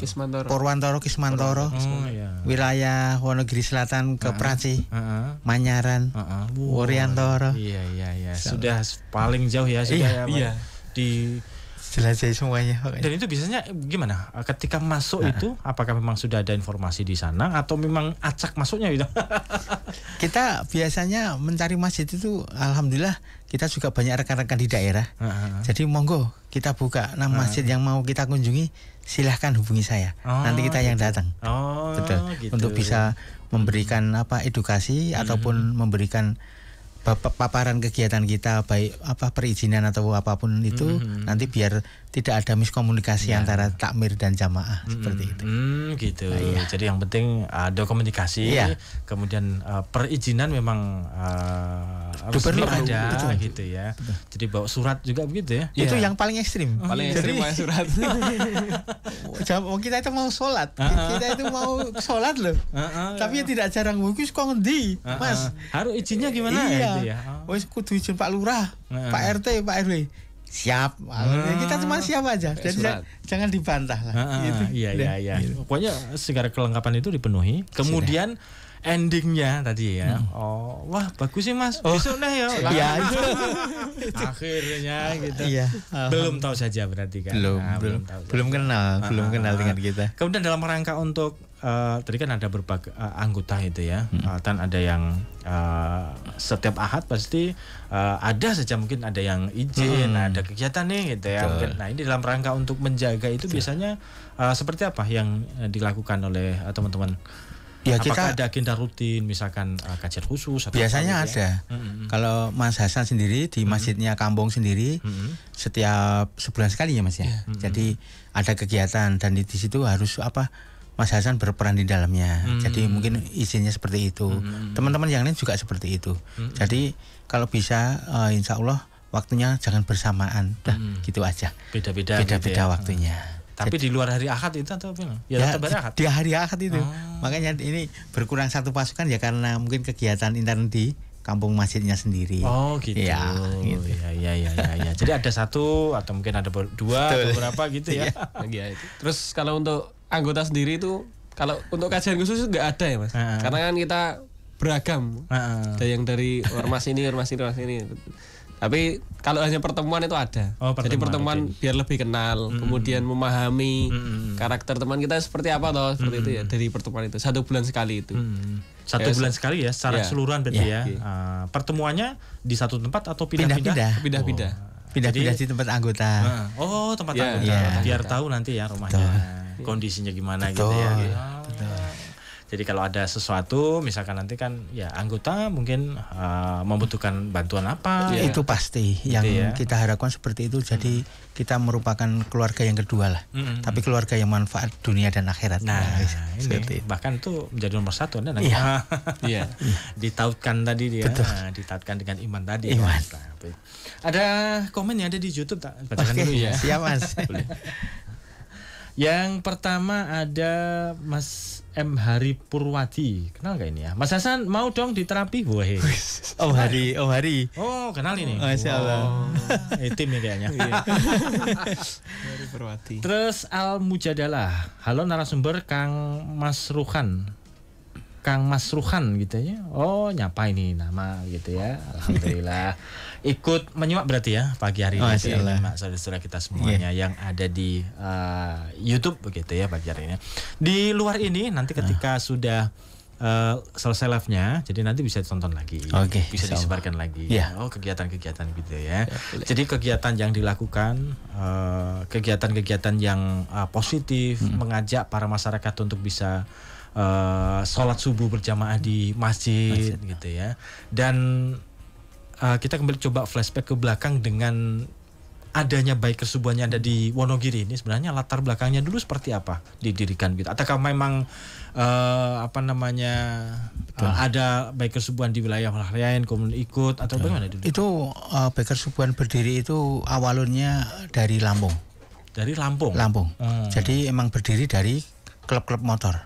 Kismantoro. Purwantoro, Kismantoro. Wilayah Wonogiri Selatan ke Praci, Manyaran, Wuryantoro. Iya. Sudah paling jauh ya sudah di jelajahi semuanya. Dan itu biasanya gimana? Ketika masuk itu, apakah memang sudah ada informasi di sana atau memang acak masuknya gitu? Kita biasanya mencari masjid itu, alhamdulillah kita juga banyak rekan-rekan di daerah. Jadi monggo kita buka nama masjid yang mau kita kunjungi, silahkan hubungi saya. Nanti kita yang datang. Betul. Gitu. Untuk bisa memberikan edukasi ataupun memberikan paparan kegiatan kita, baik perizinan atau apapun itu, nanti biar tidak ada miskomunikasi antara takmir dan jamaah seperti itu. Gitu. Jadi yang penting ada komunikasi, kemudian perizinan memang resmi ada gitu ya. Jadi bawa surat juga begitu ya. Itu yang paling ekstrim. Paling ekstrim pakai surat. Kita itu mau sholat, kita itu mau sholat loh. Tapi ya tidak jarang wis kok ngendi, Mas. Harus izinnya gimana gitu ya. Wis kudu izin Pak Lurah, Pak RT, Pak RW. Siap. Kita cuma siap aja. Jadi jangan dibantah lah. Iya. Pokoknya segala kelengkapan itu dipenuhi. Kemudian endingnya tadi ya. Wah bagus sih Mas. Besok nih ya. Iya. Akhirnya gitu. Iya. Belum tahu saja berarti kan. Belum kenal dengan kita. Kemudian dalam rangka untuk tadi kan ada berbagai anggota itu ya. Dan ada yang setiap Ahad pasti ada saja, mungkin ada yang izin, ada kegiatan nih gitu ya. Mungkin, nah ini dalam rangka untuk menjaga itu biasanya seperti apa yang dilakukan oleh teman-teman? Ya, apakah ada agenda rutin, misalkan kajian khusus? Atau biasanya ada. Kalau Mas Hasan sendiri di masjidnya Kampung sendiri, setiap sebulan sekali ya Mas ya. Jadi ada kegiatan dan di situ harus Mas Hasan berperan di dalamnya. Jadi mungkin izinnya seperti itu. Teman-teman yang lain juga seperti itu. Jadi kalau bisa, insya Allah waktunya jangan bersamaan. Gitu aja. Beda-beda gitu ya? Waktunya. Tapi di luar hari Ahad itu atau apa? Ya, tetap hari Ahad. Di hari Ahad itu. Makanya ini berkurang satu pasukan ya karena mungkin kegiatan intern di kampung masjidnya sendiri. Gitu. Ya, gitu. Ya. Jadi ada satu atau mungkin ada dua atau berapa gitu ya. Terus kalau untuk anggota sendiri itu, kalau untuk kajian khusus nggak ada ya Mas. Karena kan kita beragam. Ada yang dari ormas ini. Tapi kalau hanya pertemuan itu ada. Jadi pertemuan biar lebih kenal, kemudian memahami karakter teman kita seperti apa seperti itu ya, dari pertemuan itu 1 bulan sekali itu. 1 bulan sekali ya, secara keseluruhan berarti ya. Pertemuannya di satu tempat atau pindah-pindah? Pindah-pindah di tempat anggota. Tempat anggota. Biar tahu nanti ya rumahnya, kondisinya gimana gitu ya. Jadi kalau ada sesuatu, misalkan nanti kan ya anggota mungkin membutuhkan bantuan apa, itu pasti yang kita harapkan seperti itu. Jadi kita merupakan keluarga yang kedua lah, tapi keluarga yang manfaat dunia dan akhirat. Ini bahkan itu menjadi nomor 1 nanti. Ditautkan tadi dia, ditautkan dengan iman tadi. Ada komen yang ada di YouTube, tak bacakan dulu ya. Siap Mas. Yang pertama ada Mas M. Hari Purwadi. Kenal gak ini ya? Mas Hasan mau dong diterapi? Om Hari. Oh, kenal ini. Masya Allah. Tim nih kayaknya. Hari Purwadi. Terus Al Mujadalah. Halo narasumber Kang Mas Ruhan gitu ya. Nyapa ini nama gitu ya. Alhamdulillah. Ikut menyimak berarti ya pagi hari ini. Mak saudara-saudara kita semuanya yang ada di YouTube begitu ya pagi hari ini. Di luar ini nanti ketika sudah selesai live-nya, jadi nanti bisa ditonton lagi. Bisa disebarkan lagi. Kegiatan-kegiatan gitu ya. Jadi kegiatan yang dilakukan, kegiatan-kegiatan yang positif, mengajak para masyarakat untuk bisa sholat subuh berjamaah di masjid gitu ya. Dan kita kembali coba flashback ke belakang dengan adanya baik kesubuhannya ada di Wonogiri ini, sebenarnya latar belakangnya dulu seperti apa didirikan gitu? Ataukah memang ada baik kesubuhan di wilayah lain kemudian ikut atau bagaimana dulu? Itu baik kesubuhan berdiri itu awalnya dari Lampung. Dari Lampung. Jadi emang berdiri dari klub-klub motor.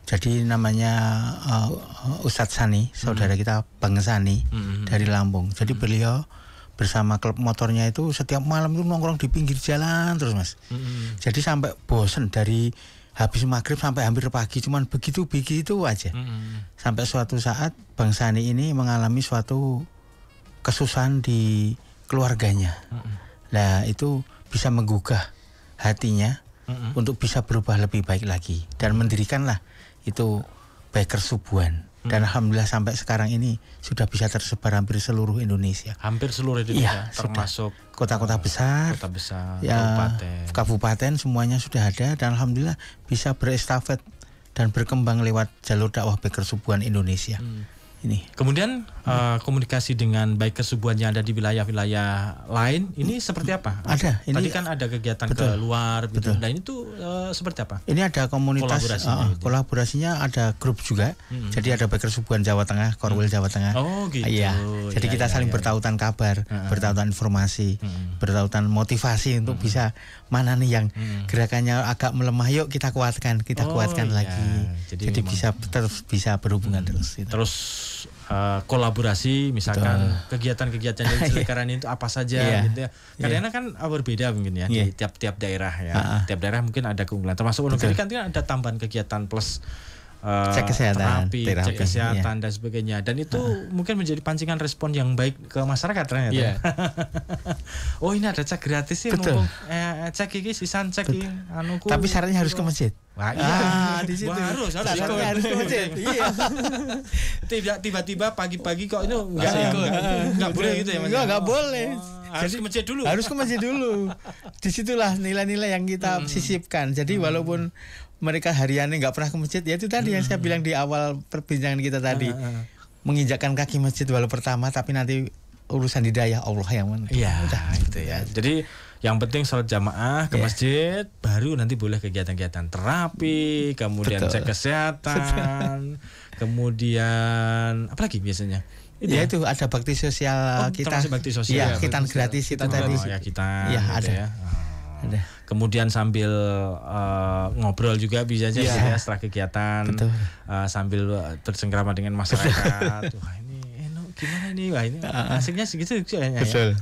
Jadi namanya Ustadz Sani, saudara kita Bang Sani dari Lampung. Jadi beliau bersama klub motornya itu setiap malam itu nongkrong di pinggir jalan terus Mas. Jadi sampai bosen dari habis maghrib sampai hampir pagi cuman begitu aja. Sampai suatu saat Bang Sani ini mengalami suatu kesusahan di keluarganya. Nah itu bisa menggugah hatinya untuk bisa berubah lebih baik lagi dan mendirikanlah itu Biker Subuhan. Dan alhamdulillah sampai sekarang ini sudah bisa tersebar hampir seluruh Indonesia. Hampir seluruh Indonesia, termasuk kota-kota besar, ya, kabupaten semuanya sudah ada dan alhamdulillah bisa berestafet dan berkembang lewat jalur dakwah Biker Subuhan Indonesia. Ini. Kemudian komunikasi dengan Biker Subuhan yang ada di wilayah-wilayah lain ini seperti apa? Ada. Ini, tadi kan ada kegiatan ke luar, gitu. Dan itu seperti apa? Ini ada komunitas kolaborasinya ada grup juga. Jadi ada Biker Subuhan Jawa Tengah, Korwil Jawa Tengah. Oh gitu. Iya. Jadi kita saling bertautan kabar, bertautan informasi, bertautan motivasi untuk bisa mana nih yang gerakannya agak melemah, yuk kita kuatkan lagi. Jadi terus bisa berhubungan terus. Gitu. Terus kolaborasi misalkan kegiatan-kegiatan yang diselenggarakan itu apa saja gitu ya. Karena kan berbeda mungkin ya di tiap-tiap daerah ya. Tiap daerah mungkin ada keunggulan. Termasuk Wonogiri kan ada tambahan kegiatan plus cek kesehatan, terapi, cek kesehatan dan sebagainya. Dan itu mungkin menjadi pancingan respon yang baik ke masyarakat ternyata. Oh ini ada cek gratis sih, cek iki sisan cek iki anuku. Tapi syaratnya harus ke masjid. Wah, iya. Di situ harus ke masjid. Iya. Tiba-tiba pagi-pagi kok itu enggak boleh gitu ya Mas. Enggak boleh. Harus ke masjid dulu. Harus ke masjid dulu. Disitulah nilai-nilai yang kita sisipkan. Jadi walaupun mereka hariannya nggak pernah ke masjid, ya itu tadi yang saya bilang di awal perbincangan kita tadi, menginjakkan kaki masjid walau pertama, tapi nanti urusan hidayah Allah yang menentukan. Iya, itu ya. Jadi yang penting sholat jamaah ke masjid, baru nanti boleh kegiatan-kegiatan terapi, kemudian cek kesehatan, kemudian apa lagi biasanya? Itu ada bakti sosial kita. Bakti sosial. Ya, khitan gratis itu tadi. Ya, khitan. Ya, ada. Ya. Ada. Kemudian sambil ngobrol juga bisa aja setelah kegiatan, sambil bersengkrama dengan masyarakat. Wah ini gimana nih? Wah ini asiknya segitu kayaknya. Betul.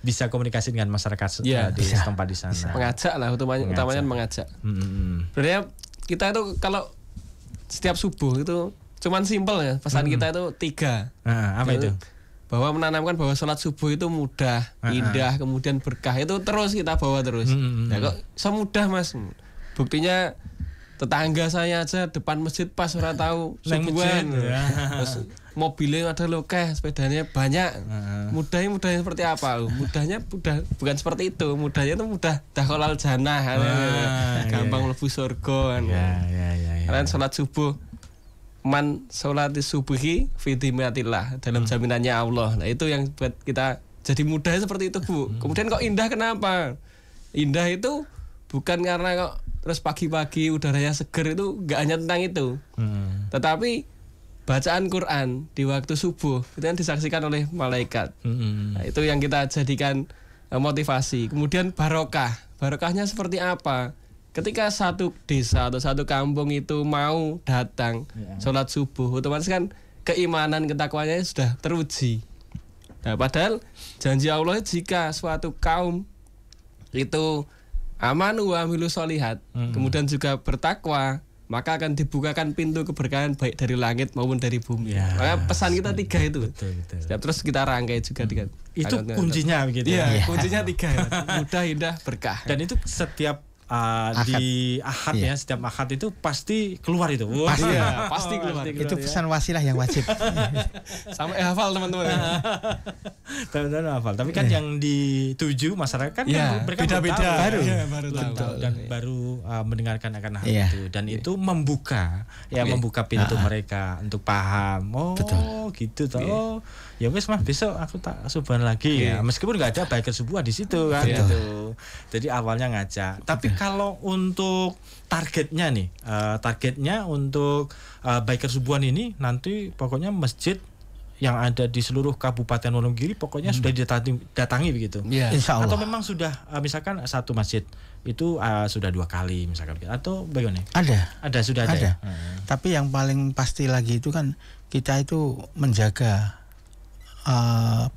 Bisa komunikasi dengan masyarakat di tempat di sana. Bisa. Mengajak lah, utamanya mengajak. Sebenarnya kita itu kalau setiap subuh itu cuman simpel ya, pesan kita itu 3. Apa itu? Bahwa menanamkan bahwa sholat subuh itu mudah, indah, kemudian berkah, itu terus kita bawa terus. Nah kok semudah Mas, buktinya tetangga saya aja depan masjid pas orang tahu subuhan, terus mobilnya ada lokeh, sepedanya banyak. Mudahnya seperti apa? Mudahnya bukan seperti itu. Mudahnya itu mudah dakhalal jannah, gampang mlebu surga. Karena sholat subuh, man sholati subuhi fi dhimmatillah, dalam jaminannya Allah. Nah itu yang buat kita jadi mudah seperti itu Bu. Kemudian kok indah kenapa? Indah itu bukan karena kok terus pagi-pagi udaranya seger, itu nggak hanya tentang itu. Tetapi bacaan Quran di waktu subuh itu kan disaksikan oleh malaikat. Nah itu yang kita jadikan motivasi. Kemudian barokahnya seperti apa? Ketika satu desa atau satu kampung itu mau datang sholat subuh, otomatis kan keimanan ketakwaannya sudah teruji. Nah, padahal janji Allah jika suatu kaum itu amanu wa amilu sholihat, kemudian juga bertakwa, maka akan dibukakan pintu keberkahan baik dari langit maupun dari bumi. Maka pesan kita 3 itu. Betul. Terus kita rangkai juga dengan itu kuncinya begitu. Kuncinya 3. Mudah, indah, berkah. Dan itu setiap di Ahad ya, setiap Ahad itu pasti keluar itu. Pasti keluar. Itu pesan wasilah yang wajib. Sampai hafal teman-teman. Teman-teman hafal. Tapi kan yang dituju masyarakat kan mereka beda-beda. Baru tahu dan baru mendengarkan akan hal itu, dan itu membuka pintu mereka untuk paham. Oh, gitu toh. Ya wes mah besok aku tak subuhan lagi ya. Meskipun nggak ada biker subuhan di situ kan gitu. Jadi awalnya ngajak. Tapi kalau untuk targetnya nih, targetnya untuk biker subuhan ini nanti pokoknya masjid yang ada di seluruh Kabupaten Wonogiri pokoknya sudah didatangi begitu. Insya Allah. Atau memang sudah misalkan satu masjid itu sudah 2 kali misalkan, atau bagaimana? Sudah ada. Ya? Tapi yang paling pasti lagi itu kan kita itu menjaga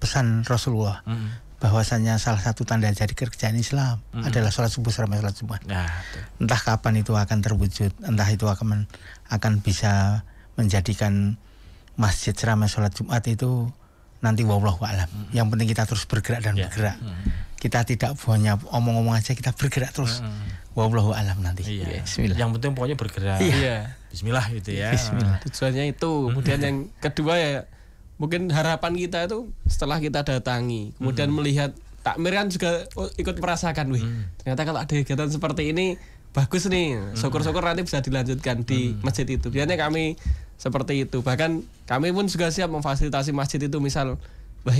pesan Rasulullah bahwasanya salah satu tanda jadi kerjaan Islam adalah sholat subuh sama sholat Jumat. Entah kapan itu akan terwujud, entah itu akan bisa menjadikan masjid ceramah sholat Jumat itu nanti wallahu alam. Yang penting kita terus bergerak dan bergerak. Kita tidak hanya omong-omong aja, kita bergerak terus. Wallahu alam nanti. Bismillah. Yang penting pokoknya bergerak. Bismillah gitu ya. Bismillah. Tujuannya itu. Kemudian yang kedua ya mungkin harapan kita itu setelah kita datangi, kemudian melihat takmir kan juga ikut merasakan, ternyata kalau ada kegiatan seperti ini bagus nih, syukur-syukur nanti bisa dilanjutkan di masjid itu. Biasanya kami seperti itu. Bahkan kami pun juga siap memfasilitasi masjid itu, misal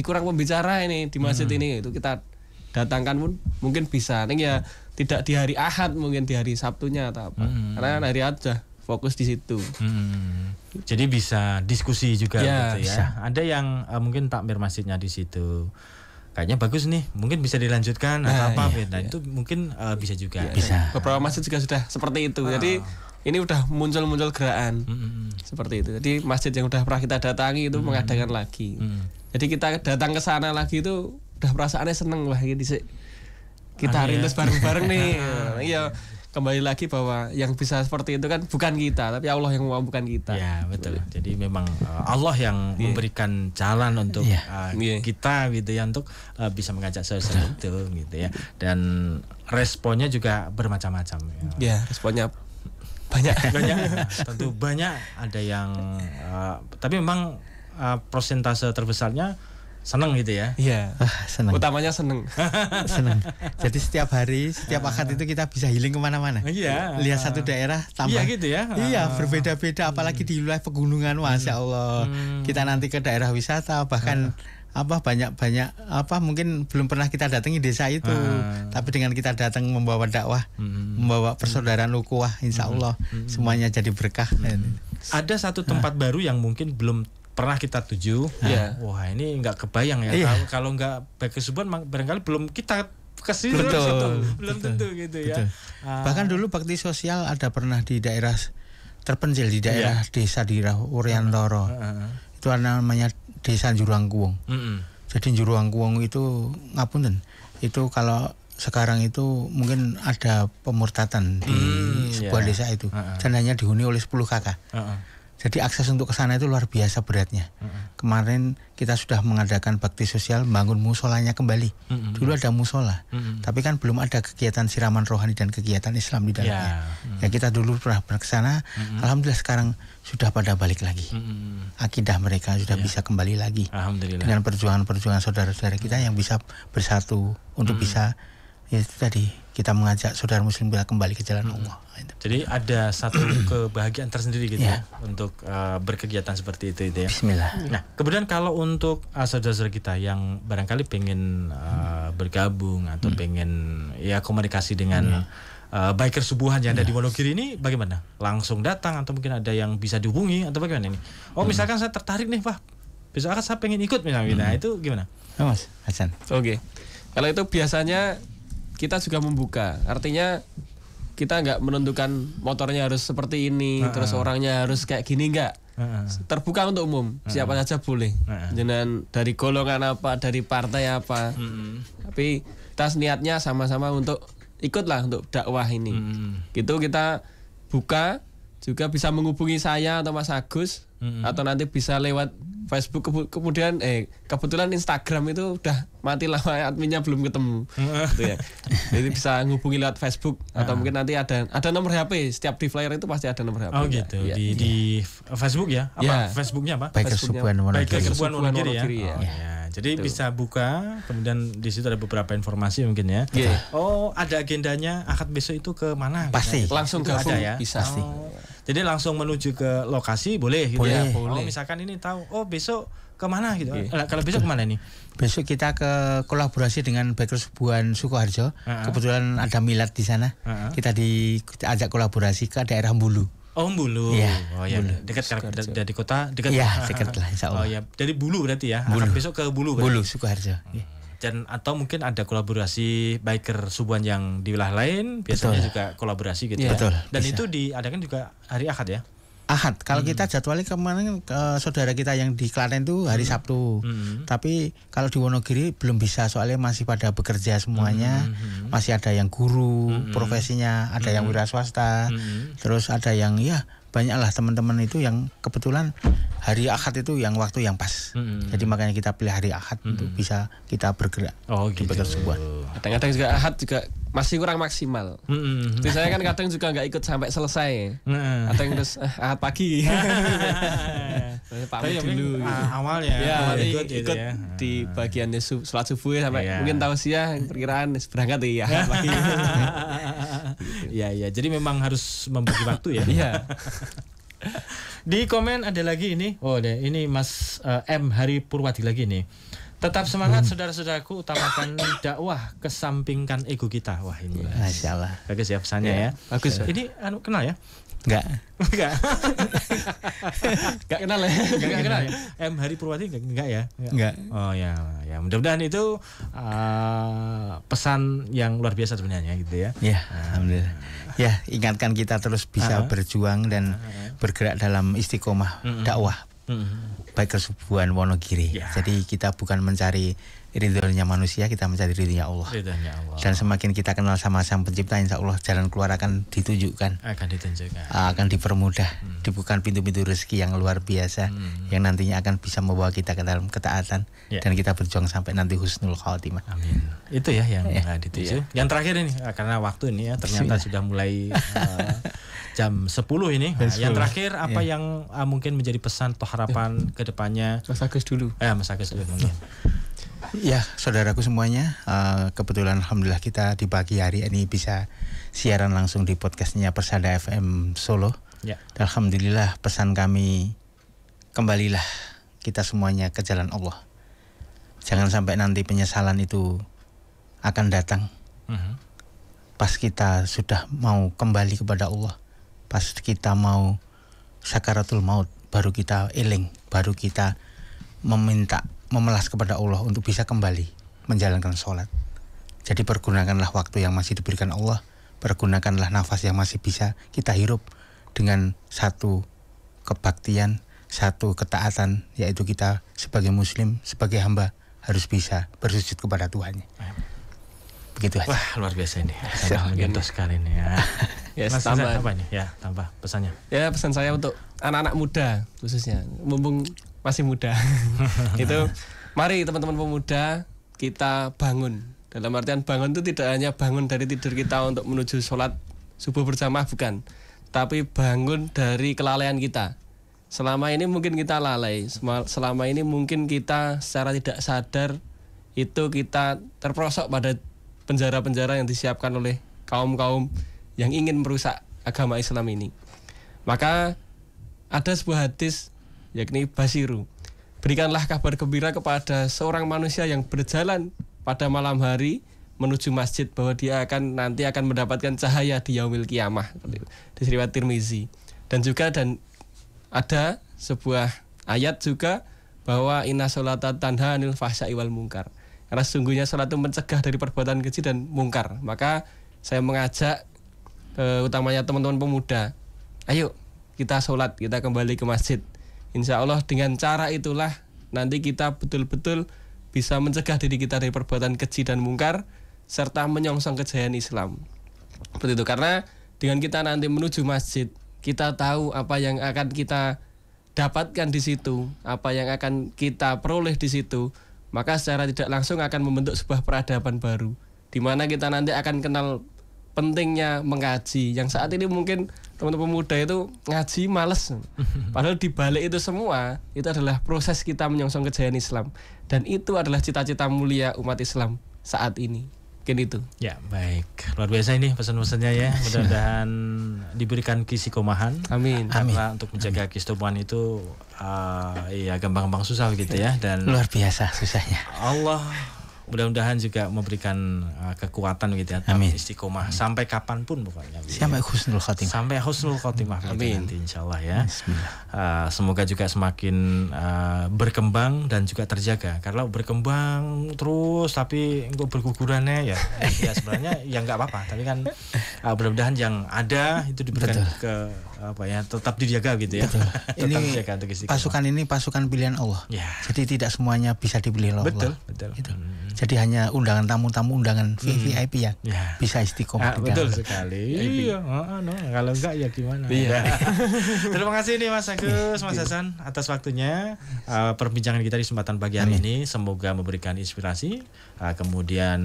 kurang pembicara ini di masjid ini, itu kita datangkan pun mungkin bisa. Ini ya tidak di hari Ahad, mungkin di hari Sabtunya atau apa. Karena hari Ahad sudah fokus di situ. Jadi bisa diskusi juga gitu ya. Bisa. Ada yang mungkin takmir masjidnya di situ. Kayaknya bagus nih, mungkin bisa dilanjutkan atau apa. Nah, itu mungkin bisa juga. Bisa. Beberapa masjid juga sudah seperti itu. Jadi ini udah muncul gerakan seperti itu. Jadi masjid yang udah pernah kita datangi itu mengadakan lagi. Jadi kita datang ke sana lagi itu udah perasaannya seneng, wah ini kita rintis bareng-bareng nih. Iya, kembali lagi bahwa yang bisa seperti itu kan bukan kita, tapi Allah yang memampukan kita. Ya betul. Jadi memang Allah yang memberikan jalan untuk kita gitu ya, untuk bisa mengajak sesuatu itu gitu ya. Dan responnya juga bermacam-macam. Ya, responnya banyak. Tentu banyak. Ada yang tapi memang persentase terbesarnya seneng gitu ya. Iya. Seneng. Utamanya seneng. Seneng. Jadi setiap hari, setiap akad itu kita bisa healing kemana-mana. Iya. Lihat satu daerah tambah. Iya gitu ya. Iya, berbeda-beda. Apalagi di wilayah pegunungan, masya Allah. Kita nanti ke daerah wisata, bahkan banyak mungkin belum pernah kita datangi desa itu. Tapi dengan kita datang membawa dakwah, membawa persaudaraan ukhuwah, insya Allah semuanya jadi berkah. Ada satu tempat baru yang mungkin belum pernah kita tuju. Wah, ini nggak kebayang ya. Kalau nggak Bakti Subuhan barangkali belum kita kesini. Belum tentu gitu ya. Bahkan dulu bakti sosial ada pernah di daerah terpencil, di daerah desa di Wuryantara. Itu namanya Desa Juruangkuwung. Jadi Juruangkuwung itu ngapunten. Itu kalau sekarang itu mungkin ada pemurtatan di sebuah desa itu. Dan hanya dihuni oleh 10 kakak. Jadi akses untuk ke sana itu luar biasa beratnya. Kemarin kita sudah mengadakan bakti sosial, bangun musolanya kembali. Dulu ada musola, tapi kan belum ada kegiatan siraman rohani dan kegiatan Islam di dalamnya. Ya kita dulu pernah ke sana, alhamdulillah sekarang sudah pada balik lagi. Akidah mereka sudah bisa kembali lagi. Alhamdulillah. Dengan perjuangan-perjuangan saudara-saudara kita yang bisa bersatu untuk bisa, ya itu tadi, kita mengajak saudara muslim bila kembali ke jalan Allah. Jadi ada satu kebahagiaan tersendiri gitu ya untuk berkegiatan seperti itu ya. Bismillah. Nah, kemudian kalau untuk saudara-saudara kita yang barangkali pengen bergabung atau pengen ya komunikasi dengan biker subuhan yang ada di Wonogiri ini, bagaimana? Langsung datang atau mungkin ada yang bisa dihubungi atau bagaimana ini? Oh, misalkan saya tertarik nih, Pak. Besok akan saya pengen ikut misalnya. Nah, itu gimana? Mas Hasan. Oke. Kalau itu biasanya kita juga membuka. Artinya kita nggak menentukan motornya harus seperti ini, terus orangnya harus kayak gini, enggak. Terbuka untuk umum, siapa saja boleh. Dengan dari golongan apa, dari partai apa. Tapi kita niatnya sama-sama untuk ikutlah untuk dakwah ini. Gitu kita buka, juga bisa menghubungi saya atau Mas Agus, atau nanti bisa lewat Facebook, kemudian kebetulan Instagram itu udah mati lama, adminnya belum ketemu gitu ya. Jadi bisa menghubungi lewat Facebook atau mungkin nanti ada nomor HP, setiap di flyer itu pasti ada nomor HP. Oh gitu. Di Facebook ya? Apa Facebooknya apa? Biker Subuhan Wonogiri ya. Jadi bisa buka, kemudian di situ ada beberapa informasi mungkin ya. Oh, ada agendanya akad besok itu ke mana? Pasti. Langsung gabung ya? Bisa. Jadi langsung menuju ke lokasi boleh gitu ya. Boleh. Oh, misalkan ini tahu, oh besok kemana gitu. Kalau besok kemana nih? Besok kita ke kolaborasi dengan Biker Subuhan Sukoharjo. Kebetulan ada milad di sana. Kita diajak kolaborasi ke daerah Mbulu. Oh, Mbulu. Ya, oh ya, dekat dari kota dekat. Iya, dekat lah insya Allah. Oh ya, dari Bulu berarti ya. Bulu. Besok ke Bulu. Bulu Sukoharjo. Dan atau mungkin ada kolaborasi biker subuhan yang di wilayah lain, biasanya juga kolaborasi gitu ya. Betul, Dan bisa. itu diadakan juga hari Ahad ya. Ahad. Kalau kita jadwalnya kemarin saudara kita yang di Klaten itu hari Sabtu. Tapi kalau di Wonogiri belum bisa, soalnya masih pada bekerja semuanya. Masih ada yang guru profesinya, ada yang wira swasta. Terus ada yang banyaklah teman-teman itu yang kebetulan hari Ahad itu yang waktu yang pas. Jadi makanya kita pilih hari Ahad untuk bisa kita bergerak di Pekersubuan. Kadang-kadang juga Ahad juga masih kurang maksimal. Jadi saya kan kadang juga nggak ikut sampai selesai. Kadang terus Ahad pagi. Pamit dulu. Awal ya. Ya, ikut ya. Di bagian sholat subuh sampai mungkin tausiah perkiraan berangkat ya Ahad pagi. Ya, jadi memang harus membagi waktu ya. Iya. Di komen ada lagi ini. Oh, deh, ini Mas M Hari Purwadi lagi nih. Tetap semangat saudara-saudaraku, utamakan dakwah, kesampingkan ego kita. Wah, ini. Masya Allah. Bagus ya pesannya ya. Bagus. Ini kenal ya? Enggak. Enggak. Enggak kenal ya. Enggak kenal ya. M Hari Purwadi enggak ya? Enggak. Oh ya, mudah-mudahan itu pesan yang luar biasa sebenarnya gitu ya. Ya, alhamdulillah. Ya, ingatkan kita terus bisa berjuang dan bergerak dalam istiqomah dakwah. Pekersubuan Wonogiri. Jadi kita bukan mencari ridhonya manusia, kita mencari ridhonya Allah. Dan semakin kita kenal sama Sang Pencipta, insya Allah jalan keluar akan ditunjukkan. Akan dipermudah. Dibuka pintu-pintu rezeki yang luar biasa, yang nantinya akan bisa membawa kita ke dalam ketaatan. Dan kita berjuang sampai nanti husnul khatimah. Amin. Itu ya yang dituju. Yang terakhir ini, karena waktu ini ya ternyata sudah mulai jam 10 ini. Yang terakhir apa yang mungkin menjadi pesan atau harapan ke depannya? Mas Agus dulu. Mas Agus dulu mungkin. Ya, saudaraku semuanya, kebetulan alhamdulillah kita di pagi hari ini bisa siaran langsung di podcastnya Persada FM Solo. Alhamdulillah pesan kami, kembalilah kita semuanya ke jalan Allah. Jangan sampai nanti penyesalan itu akan datang. Pas kita sudah mau kembali kepada Allah, pas kita mau sakaratul maut, baru kita eling, baru kita memelas kepada Allah untuk bisa kembali menjalankan sholat. Jadi pergunakanlah waktu yang masih diberikan Allah, pergunakanlah nafas yang masih bisa kita hirup dengan satu kebaktian, satu ketaatan, yaitu kita sebagai muslim, sebagai hamba harus bisa bersujud kepada Tuhannya. Begitu aja. Wah, luar biasa ini. Sangat menyentuh sekali ini ya. Mas, tambah apa nih? Ya, tambah pesannya. Ya, pesan saya untuk anak-anak muda khususnya, mumpung masih muda. Itu mari teman-teman pemuda kita bangun. Dalam artian bangun itu tidak hanya bangun dari tidur kita untuk menuju sholat subuh berjamaah, bukan. Tapi bangun dari kelalaian kita. Selama ini mungkin kita lalai, selama ini mungkin kita secara tidak sadar itu kita terperosok pada penjara-penjara yang disiapkan oleh kaum-kaum yang ingin merusak agama Islam ini. Maka ada sebuah hadis, yakni Basiru, berikanlah kabar gembira kepada seorang manusia yang berjalan pada malam hari menuju masjid bahwa dia nanti akan mendapatkan cahaya di yaumil qiyamah. Di riwayat Tirmizi. Dan ada sebuah ayat juga bahwa inna sholata tanha anil fahsya'i wal munkar. Karena sesungguhnya sholat itu mencegah dari perbuatan keji dan mungkar. Maka saya mengajak utamanya teman-teman pemuda, ayo kita sholat, kita kembali ke masjid. Insya Allah dengan cara itulah nanti kita betul-betul bisa mencegah diri kita dari perbuatan keji dan mungkar serta menyongsong kejayaan Islam. Seperti itu, karena dengan kita nanti menuju masjid, kita tahu apa yang akan kita dapatkan di situ, apa yang akan kita peroleh di situ, maka secara tidak langsung akan membentuk sebuah peradaban baru, di mana kita nanti akan kenal pentingnya mengaji. Yang saat ini mungkin teman-teman muda itu ngaji males, padahal di balik itu semua itu adalah proses kita menyongsong kejayaan Islam, dan itu adalah cita-cita mulia umat Islam saat ini. Mungkin itu. Ya, baik. Luar biasa ini pesan-pesannya ya. Mudah-mudahan diberikan keistiqomahan. Amin. Karena untuk menjaga keistiqomahan itu ya gampang-gampang susah gitu ya, dan luar biasa susahnya. Allah mudah-mudahan juga memberikan kekuatan gitu ya, istiqomah sampai kapanpun pokoknya. Sampai husnul khotimah. Sampai husnul khotimah. Amin. Nanti insyaallah ya. Semoga juga semakin berkembang dan juga terjaga. Kalau berkembang terus tapi engkau bergugurannya ya sebenarnya ya nggak apa-apa. Tapi kan mudah-mudahan yang ada itu diberikan tetap dijaga gitu ya. Tetap Ini dijaga untuk istiqomah. pasukan ini pasukan pilihan Allah. Ya. Jadi tidak semuanya bisa dipilih oleh Allah. Betul. Gitu. Jadi hanya undangan tamu-tamu, undangan VIP ya, bisa istiqomah. Betul sekali. Iya, kalau enggak ya gimana? Iya. Terima kasih nih Mas Agus, Mas Hasan atas waktunya. Perbincangan kita di kesempatan pagi hari ini semoga memberikan inspirasi, kemudian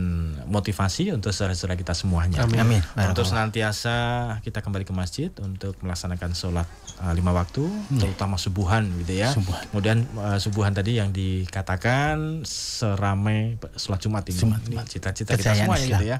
motivasi untuk saudara-saudara kita semuanya. Amin. Untuk senantiasa kita kembali ke masjid untuk melaksanakan sholat 5 waktu, terutama subuhan gitu ya. Kemudian subuhan tadi yang dikatakan seramai sholat Jumat ini. Ini cita-cita kita semuanya gitu ya.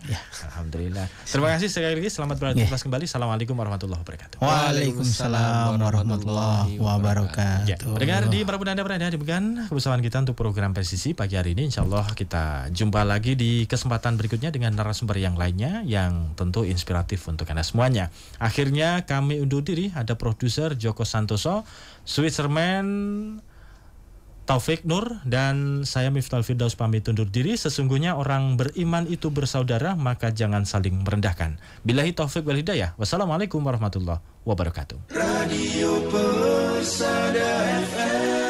Alhamdulillah. Terima kasih sekali lagi. Selamat beraktivitas kembali. Assalamualaikum warahmatullahi wabarakatuh. Waalaikumsalam warahmatullahi wabarakatuh. Ya, dengar di Prabu Anda berada di kebesaran kita untuk program Presisi pagi hari ini. Insyaallah kita jumpa lagi di kesempatan berikutnya dengan narasumber yang lainnya yang tentu inspiratif untuk Anda semuanya. Akhirnya kami undur diri. Ada produser Joko Santoso, Switzerman Taufik Nur, dan saya Miftahul Firdaus pamit undur diri. Sesungguhnya orang beriman itu bersaudara, maka jangan saling merendahkan. Billahi taufik wal hidayah. Wassalamualaikum warahmatullahi wabarakatuh. Radio Persada FM.